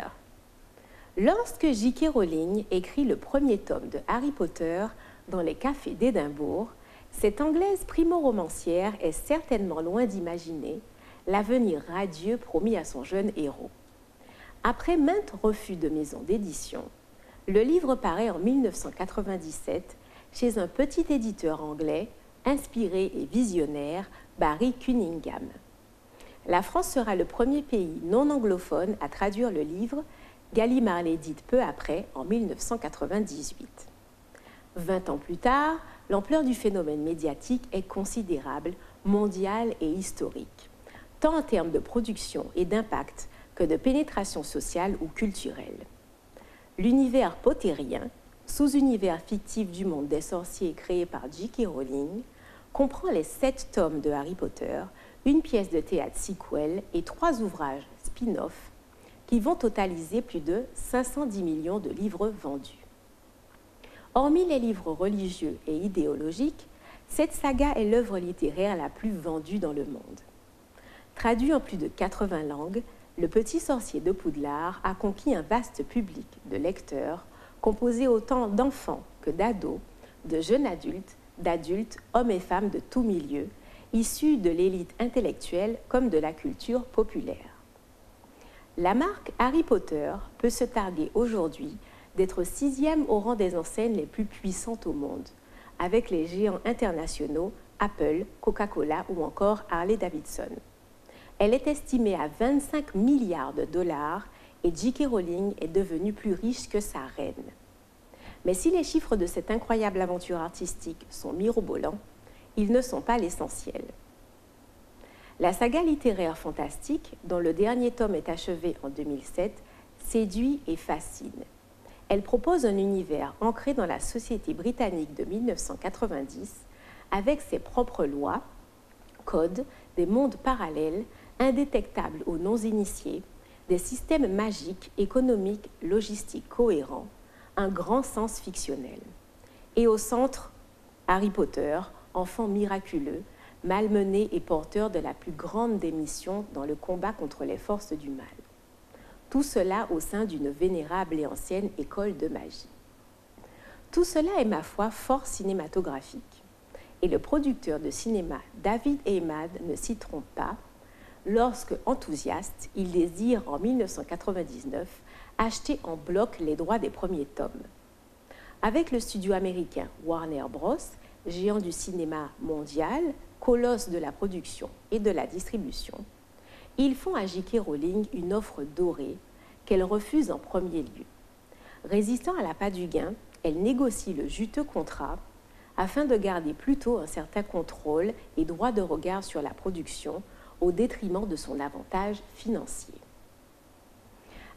Lorsque J.K. Rowling écrit le premier tome de Harry Potter dans les cafés d'Édimbourg, cette Anglaise primo-romancière est certainement loin d'imaginer l'avenir radieux promis à son jeune héros. Après maintes refus de maisons d'édition, le livre paraît en 1997 chez un petit éditeur anglais inspiré et visionnaire, Barry Cunningham. La France sera le premier pays non anglophone à traduire le livre, Gallimard l'édite peu après, en 1998. 20 ans plus tard, l'ampleur du phénomène médiatique est considérable, mondiale et historique, tant en termes de production et d'impact que de pénétration sociale ou culturelle. L'univers pottérien, sous-univers fictif du monde des sorciers créé par J.K. Rowling, comprend les 7 tomes de Harry Potter, une pièce de théâtre sequel et 3 ouvrages spin-off qui vont totaliser plus de 510 millions de livres vendus. Hormis les livres religieux et idéologiques, cette saga est l'œuvre littéraire la plus vendue dans le monde. Traduit en plus de 80 langues, Le Petit Sorcier de Poudlard a conquis un vaste public de lecteurs composé autant d'enfants que d'ados, de jeunes adultes, hommes et femmes de tous milieux, issus de l'élite intellectuelle comme de la culture populaire. La marque Harry Potter peut se targuer aujourd'hui d'être 6e au rang des enseignes les plus puissantes au monde, avec les géants internationaux Apple, Coca-Cola ou encore Harley-Davidson. Elle est estimée à 25 milliards de dollars et J.K. Rowling est devenue plus riche que sa reine. Mais si les chiffres de cette incroyable aventure artistique sont mirobolants, ils ne sont pas l'essentiel. La saga littéraire fantastique, dont le dernier tome est achevé en 2007, séduit et fascine. Elle propose un univers ancré dans la société britannique de 1990, avec ses propres lois, codes, des mondes parallèles, indétectables aux non-initiés, des systèmes magiques, économiques, logistiques cohérents, un grand sens fictionnel. Et au centre, Harry Potter, enfant miraculeux, malmené et porteur de la plus grande des missions dans le combat contre les forces du mal. Tout cela au sein d'une vénérable et ancienne école de magie. Tout cela est, ma foi, fort cinématographique. Et le producteur de cinéma David Heyman ne s'y trompe pas lorsque, enthousiaste, il désire en 1999 acheter en bloc les droits des premiers tomes. Avec le studio américain Warner Bros., géant du cinéma mondial, colosse de la production et de la distribution, ils font à J.K. Rowling une offre dorée qu'elle refuse en premier lieu. Résistant à l'appât du gain, elle négocie le juteux contrat afin de garder plutôt un certain contrôle et droit de regard sur la production au détriment de son avantage financier.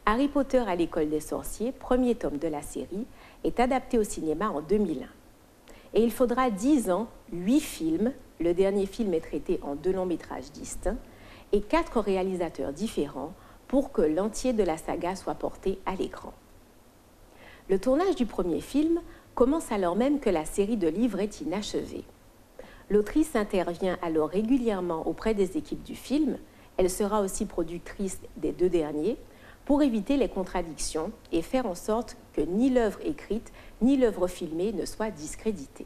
Harry Potter à l'école des sorciers, premier tome de la série, est adapté au cinéma en 2001. Et il faudra 10 ans, 8 films, le dernier film est traité en 2 longs métrages distincts, et 4 réalisateurs différents pour que l'entier de la saga soit porté à l'écran. Le tournage du premier film commence alors même que la série de livres est inachevée. L'autrice intervient alors régulièrement auprès des équipes du film, elle sera aussi productrice des 2 derniers, pour éviter les contradictions et faire en sorte que ni l'œuvre écrite ni l'œuvre filmée ne soient discréditées.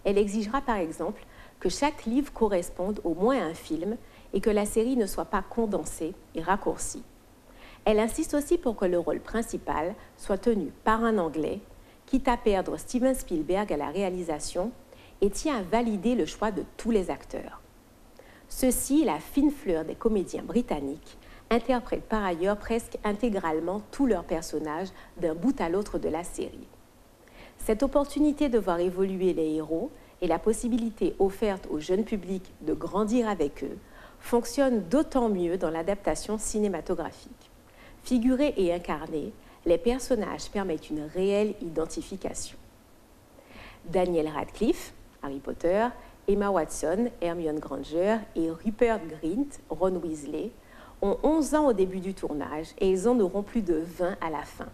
Elle exigera par exemple que chaque livre corresponde au moins à un film et que la série ne soit pas condensée et raccourcie. Elle insiste aussi pour que le rôle principal soit tenu par un Anglais, quitte à perdre Steven Spielberg à la réalisation, et tient à valider le choix de tous les acteurs. Ceux-ci, la fine fleur des comédiens britanniques, interprètent par ailleurs presque intégralement tous leurs personnages d'un bout à l'autre de la série. Cette opportunité de voir évoluer les héros et la possibilité offerte au jeune public de grandir avec eux fonctionne d'autant mieux dans l'adaptation cinématographique. Figurés et incarnés, les personnages permettent une réelle identification. Daniel Radcliffe, Harry Potter, Emma Watson, Hermione Granger et Rupert Grint, Ron Weasley, ont 11 ans au début du tournage et ils en auront plus de 20 à la fin.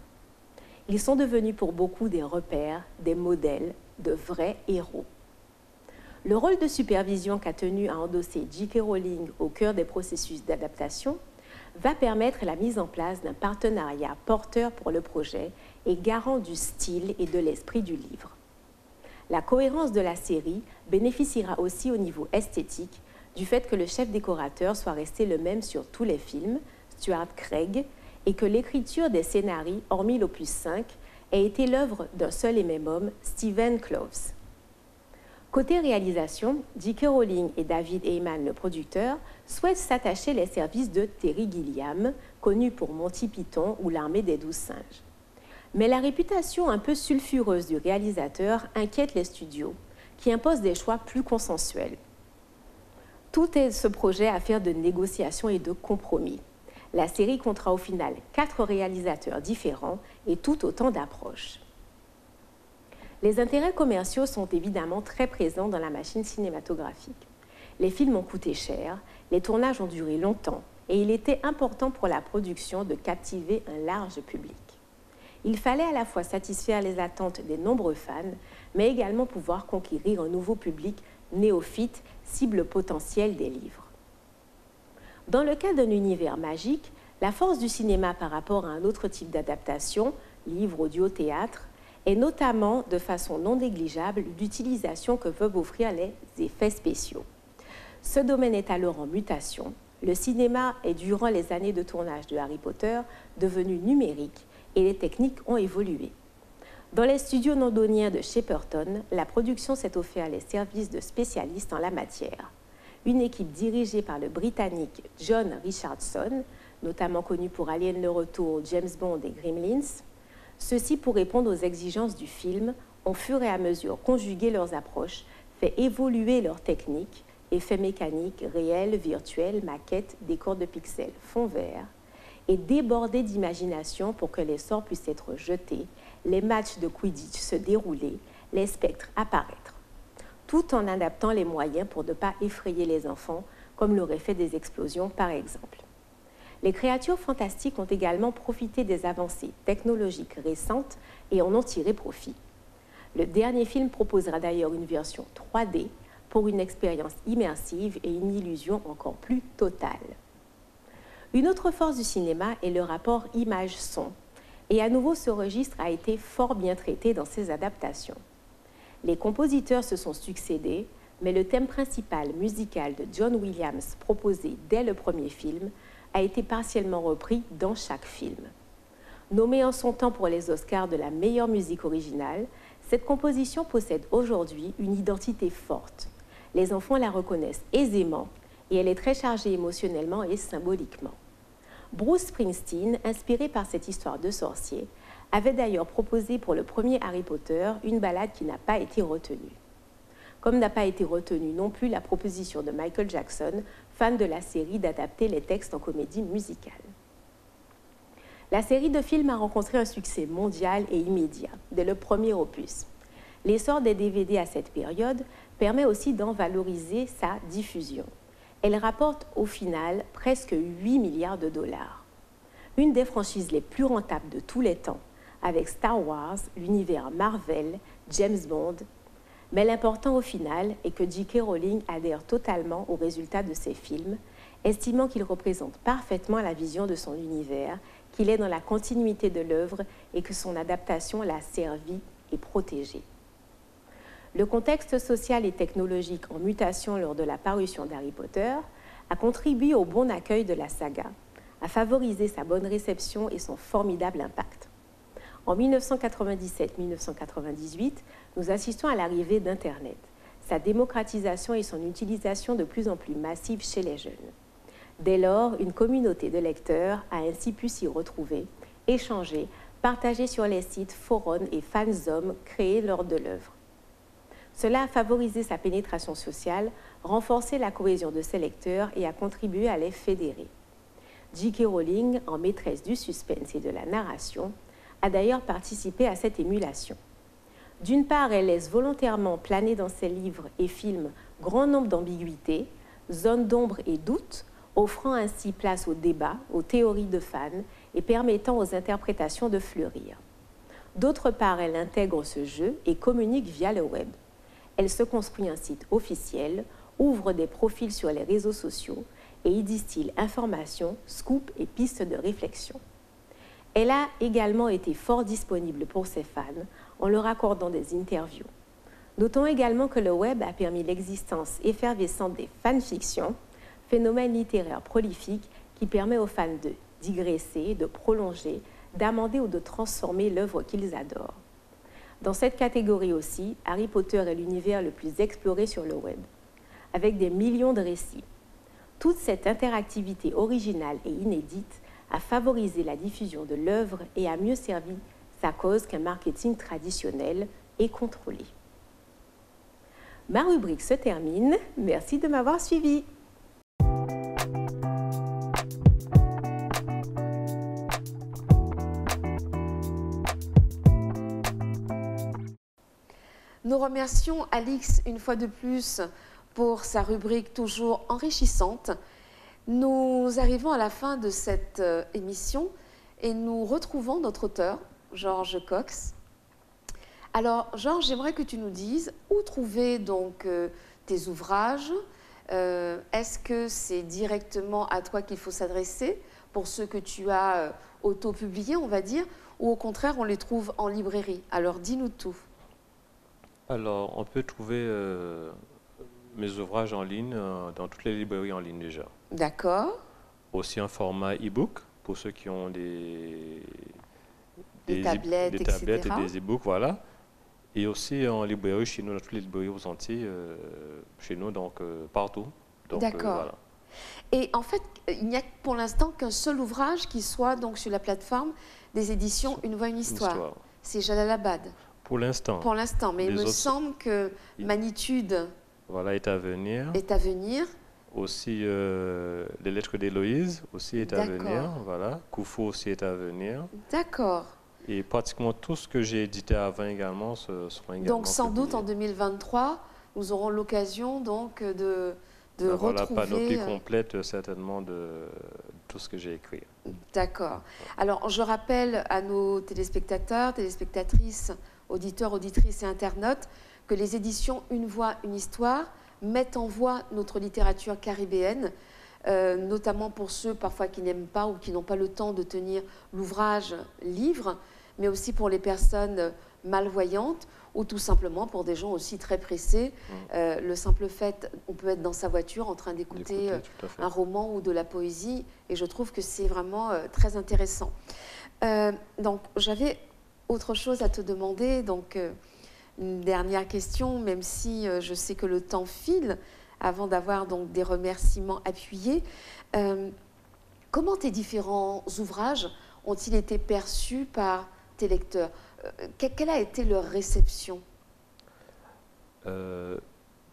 Ils sont devenus pour beaucoup des repères, des modèles, de vrais héros. Le rôle de supervision qu'a tenu à endosser J.K. Rowling au cœur des processus d'adaptation va permettre la mise en place d'un partenariat porteur pour le projet et garant du style et de l'esprit du livre. La cohérence de la série bénéficiera aussi au niveau esthétique du fait que le chef décorateur soit resté le même sur tous les films, Stuart Craig, et que l'écriture des scénarios, hormis l'opus 5, ait été l'œuvre d'un seul et même homme, Stephen Kloves. Côté réalisation, J.K. Rowling et David Heyman, le producteur, souhaitent s'attacher les services de Terry Gilliam, connu pour Monty Python ou l'Armée des 12 singes. Mais la réputation un peu sulfureuse du réalisateur inquiète les studios, qui imposent des choix plus consensuels. Tout est ce projet affaire de négociations et de compromis. La série comptera au final 4 réalisateurs différents et tout autant d'approches. Les intérêts commerciaux sont évidemment très présents dans la machine cinématographique. Les films ont coûté cher, les tournages ont duré longtemps et il était important pour la production de captiver un large public. Il fallait à la fois satisfaire les attentes des nombreux fans, mais également pouvoir conquérir un nouveau public néophyte, cible potentielle des livres. Dans le cas d'un univers magique, la force du cinéma par rapport à un autre type d'adaptation, livre, audio, théâtre, est notamment, de façon non négligeable, l'utilisation que peuvent offrir les effets spéciaux. Ce domaine est alors en mutation. Le cinéma est, durant les années de tournage de Harry Potter, devenu numérique et les techniques ont évolué. Dans les studios londoniens de Shepperton, la production s'est offert les services de spécialistes en la matière. Une équipe dirigée par le Britannique John Richardson, notamment connu pour Alien le Retour, James Bond et Gremlins. Ceux-ci, pour répondre aux exigences du film, ont fur et à mesure conjugué leurs approches, fait évoluer leurs techniques, effets mécaniques, réels, virtuels, maquettes, décors de pixels, fond vert, et débordé d'imagination pour que les sorts puissent être jetés, les matchs de Quidditch se dérouler, les spectres apparaître, tout en adaptant les moyens pour ne pas effrayer les enfants, comme l'auraient fait des explosions par exemple. Les créatures fantastiques ont également profité des avancées technologiques récentes et en ont tiré profit. Le dernier film proposera d'ailleurs une version 3D pour une expérience immersive et une illusion encore plus totale. Une autre force du cinéma est le rapport image-son, et à nouveau ce registre a été fort bien traité dans ses adaptations. Les compositeurs se sont succédés, mais le thème principal musical de John Williams proposé dès le premier film a été partiellement repris dans chaque film. Nommée en son temps pour les Oscars de la meilleure musique originale, cette composition possède aujourd'hui une identité forte. Les enfants la reconnaissent aisément et elle est très chargée émotionnellement et symboliquement. Bruce Springsteen, inspiré par cette histoire de sorcier, avait d'ailleurs proposé pour le premier Harry Potter une ballade qui n'a pas été retenue. Comme n'a pas été retenue non plus la proposition de Michael Jackson, fan de la série, d'adapter les textes en comédie musicale. La série de films a rencontré un succès mondial et immédiat dès le premier opus. L'essor des DVD à cette période permet aussi d'en valoriser sa diffusion. Elle rapporte au final presque 8 milliards de dollars. Une des franchises les plus rentables de tous les temps, avec Star Wars, l'univers Marvel, James Bond. Mais l'important au final est que J.K. Rowling adhère totalement aux résultats de ses films, estimant qu'il représente parfaitement la vision de son univers, qu'il est dans la continuité de l'œuvre et que son adaptation l'a servi et protégé. Le contexte social et technologique en mutation lors de la parution d'Harry Potter a contribué au bon accueil de la saga, a favorisé sa bonne réception et son formidable impact. En 1997-1998, nous assistons à l'arrivée d'Internet, sa démocratisation et son utilisation de plus en plus massive chez les jeunes. Dès lors, une communauté de lecteurs a ainsi pu s'y retrouver, échanger, partager sur les sites, forums et fanzones créés lors de l'œuvre. Cela a favorisé sa pénétration sociale, renforcé la cohésion de ses lecteurs et a contribué à les fédérer. J.K. Rowling, en maîtresse du suspense et de la narration, a d'ailleurs participé à cette émulation. D'une part, elle laisse volontairement planer dans ses livres et films grand nombre d'ambiguïtés, zones d'ombre et doutes, offrant ainsi place au débat, aux théories de fans et permettant aux interprétations de fleurir. D'autre part, elle intègre ce jeu et communique via le web. Elle se construit un site officiel, ouvre des profils sur les réseaux sociaux et y distille informations, scoops et pistes de réflexion. Elle a également été fort disponible pour ses fans en leur accordant des interviews. Notons également que le web a permis l'existence effervescente des fanfictions, phénomène littéraire prolifique qui permet aux fans de digresser, de prolonger, d'amender ou de transformer l'œuvre qu'ils adorent. Dans cette catégorie aussi, Harry Potter est l'univers le plus exploré sur le web, avec des millions de récits. Toute cette interactivité originale et inédite a favorisé la diffusion de l'œuvre et a mieux servi sa cause qu'un marketing traditionnel et contrôlé. Ma rubrique se termine. Merci de m'avoir suivi. Nous remercions Alix une fois de plus pour sa rubrique toujours enrichissante. Nous arrivons à la fin de cette émission et nous retrouvons notre auteur, Georges Cox. Alors, Georges, j'aimerais que tu nous dises où trouver donc tes ouvrages. Est-ce que c'est directement à toi qu'il faut s'adresser pour ceux que tu as auto-publiés, on va dire, ou au contraire, on les trouve en librairie? Alors, dis-nous tout. Alors, on peut trouver mes ouvrages en ligne dans toutes les librairies en ligne déjà. D'accord. Aussi en format e-book pour ceux qui ont des tablettes, et des e-books, voilà. Et aussi en librairie chez nous, dans toutes les librairies aux Antilles, chez nous, donc partout. D'accord. Voilà. Et en fait, il n'y a pour l'instant qu'un seul ouvrage qui soit donc sur la plateforme des éditions Une Voix, une Histoire. C'est Jalalabad. Pour l'instant. Pour l'instant, mais il me semble que Manitude voilà, est à venir. Est à venir. Aussi, les lettres d'Héloïse aussi est à venir. Voilà. Koufou aussi est à venir. D'accord. Et pratiquement tout ce que j'ai édité avant également sera également donc sans publié. doute en 2023, nous aurons l'occasion donc de retrouver... La panoplie complète certainement de tout ce que j'ai écrit. D'accord. Alors je rappelle à nos téléspectateurs, téléspectatrices, auditeurs, auditrices et internautes que les éditions Une Voix, une Histoire mettent en voix notre littérature caribéenne, notamment pour ceux parfois qui n'aiment pas ou qui n'ont pas le temps de tenir l'ouvrage livre, mais aussi pour les personnes malvoyantes ou tout simplement pour des gens aussi très pressés. Le simple fait, on peut être dans sa voiture en train d'écouter un roman ou de la poésie et je trouve que c'est vraiment très intéressant. Donc j'avais autre chose à te demander, donc une dernière question, même si je sais que le temps file, avant d'avoir donc des remerciements appuyés. Comment tes différents ouvrages ont-ils été perçus par tes lecteurs? Quelle a été leur réception?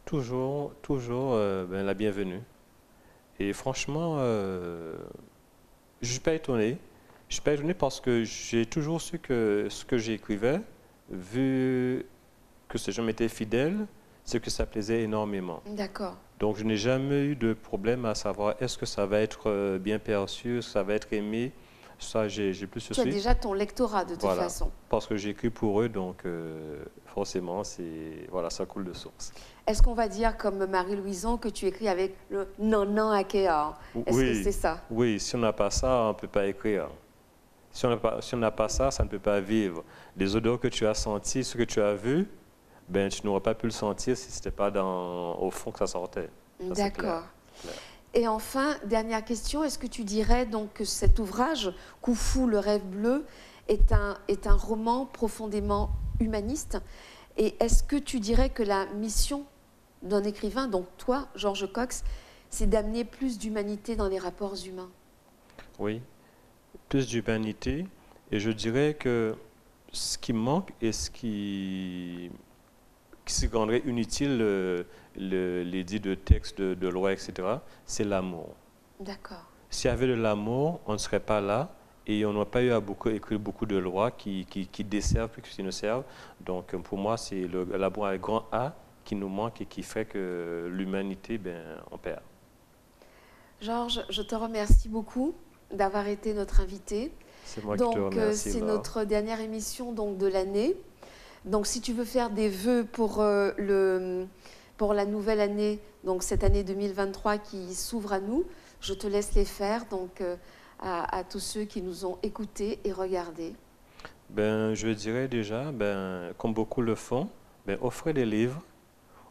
Toujours la bienvenue. Et franchement, je ne suis pas étonné. Je ne suis pas étonné parce que j'ai toujours su que ce que j'écrivais, vu que ces gens m'étaient fidèles, c'est que ça plaisait énormément. D'accord. Donc je n'ai jamais eu de problème à savoir est-ce que ça va être bien perçu, est-ce que ça va être aimé. Ça, j'ai plus ce Tu as déjà ton lectorat de toute façon. Parce que j'écris pour eux, donc forcément, voilà, ça coule de source. Est-ce qu'on va dire, comme Marie-Louison, que tu écris avec le non Akea? Est-ce que c'est ça? Oui, si on n'a pas ça, on ne peut pas écrire. Si on n'a pas ça, ça ne peut pas vivre. Les odeurs que tu as senties, ce que tu as vu, ben, tu n'aurais pas pu le sentir si ce n'était pas au fond que ça sortait. D'accord. Et enfin, dernière question, est-ce que tu dirais donc que cet ouvrage, Koufou, le rêve bleu, est un roman profondément humaniste? Et est-ce que tu dirais que la mission d'un écrivain, donc toi, Georges Cox, c'est d'amener plus d'humanité dans les rapports humains? Oui, plus d'humanité. Et je dirais que ce qui manque et ce qui rendrait inutile l'édit de textes, de lois, etc., c'est l'amour. D'accord. S'il y avait de l'amour, on ne serait pas là et on n'aurait pas eu à écrire beaucoup de lois qui desservent plus qu'ils ne servent. Donc pour moi, c'est l'amour avec grand A qui nous manque et qui fait que l'humanité, on perd. Georges, je te remercie beaucoup d'avoir été notre invité. C'est moi qui te remercie. C'est notre dernière émission donc, de l'année. Donc, si tu veux faire des vœux pour la nouvelle année, donc cette année 2023 qui s'ouvre à nous, je te laisse les faire donc, à tous ceux qui nous ont écoutés et regardés. Je dirais déjà, comme beaucoup le font, offrez des livres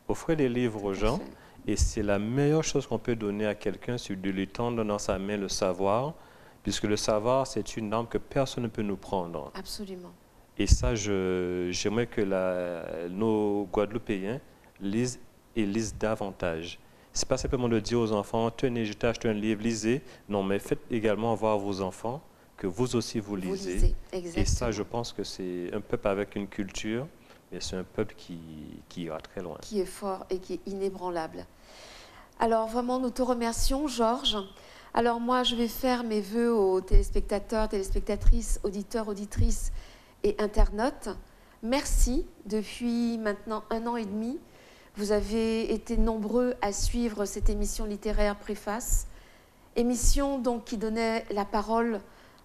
aux gens. Et c'est la meilleure chose qu'on peut donner à quelqu'un, c'est de lui tendre dans sa main le savoir, puisque le savoir, c'est une arme que personne ne peut nous prendre. Absolument. Et ça, j'aimerais que nos Guadeloupéens lisent et lisent davantage. Ce n'est pas simplement de dire aux enfants, tenez, je t'ai acheté un livre, lisez. Non, mais faites également voir à vos enfants que vous aussi vous lisez. Et ça, je pense que c'est un peuple avec une culture, mais c'est un peuple qui ira très loin. Qui est fort et qui est inébranlable. Alors vraiment, nous te remercions, Georges. Alors moi, je vais faire mes vœux aux téléspectateurs, téléspectatrices, auditeurs, auditrices et internautes. Merci. Depuis maintenant 1 an et demi, vous avez été nombreux à suivre cette émission littéraire Préface. Émission donc qui donnait la parole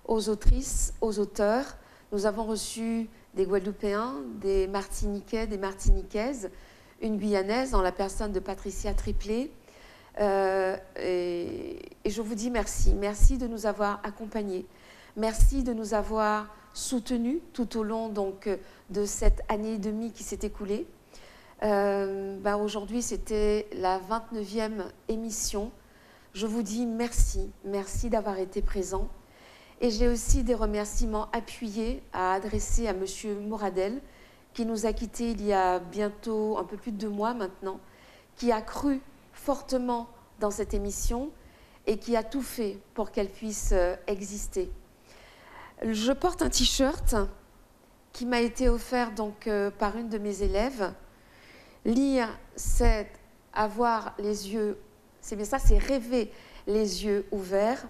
aux autrices, aux auteurs. Nous avons reçu des Guadeloupéens, des Martiniquais, des Martiniquaises, une Guyanaise en la personne de Patricia Triplet. Et je vous dis merci. Merci de nous avoir accompagnés. Merci de nous avoir soutenus tout au long donc, de cette année et demie qui s'est écoulée. Aujourd'hui, c'était la 29e émission. Je vous dis merci. Merci d'avoir été présents. Et j'ai aussi des remerciements appuyés à adresser à M. Mouradel, qui nous a quittés il y a bientôt un peu plus de 2 mois maintenant, qui a cru fortement dans cette émission et qui a tout fait pour qu'elle puisse exister. Je porte un t-shirt qui m'a été offert donc, par une de mes élèves. Lire, c'est avoir les yeux, c'est bien ça, c'est rêver les yeux ouverts.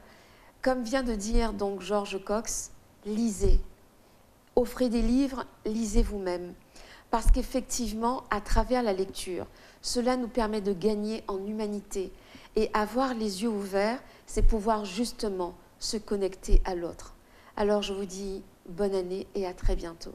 Comme vient de dire donc Georges Cox, lisez. Offrez des livres, lisez vous-même. Parce qu'effectivement, à travers la lecture, cela nous permet de gagner en humanité. Et avoir les yeux ouverts, c'est pouvoir justement se connecter à l'autre. Alors je vous dis bonne année et à très bientôt.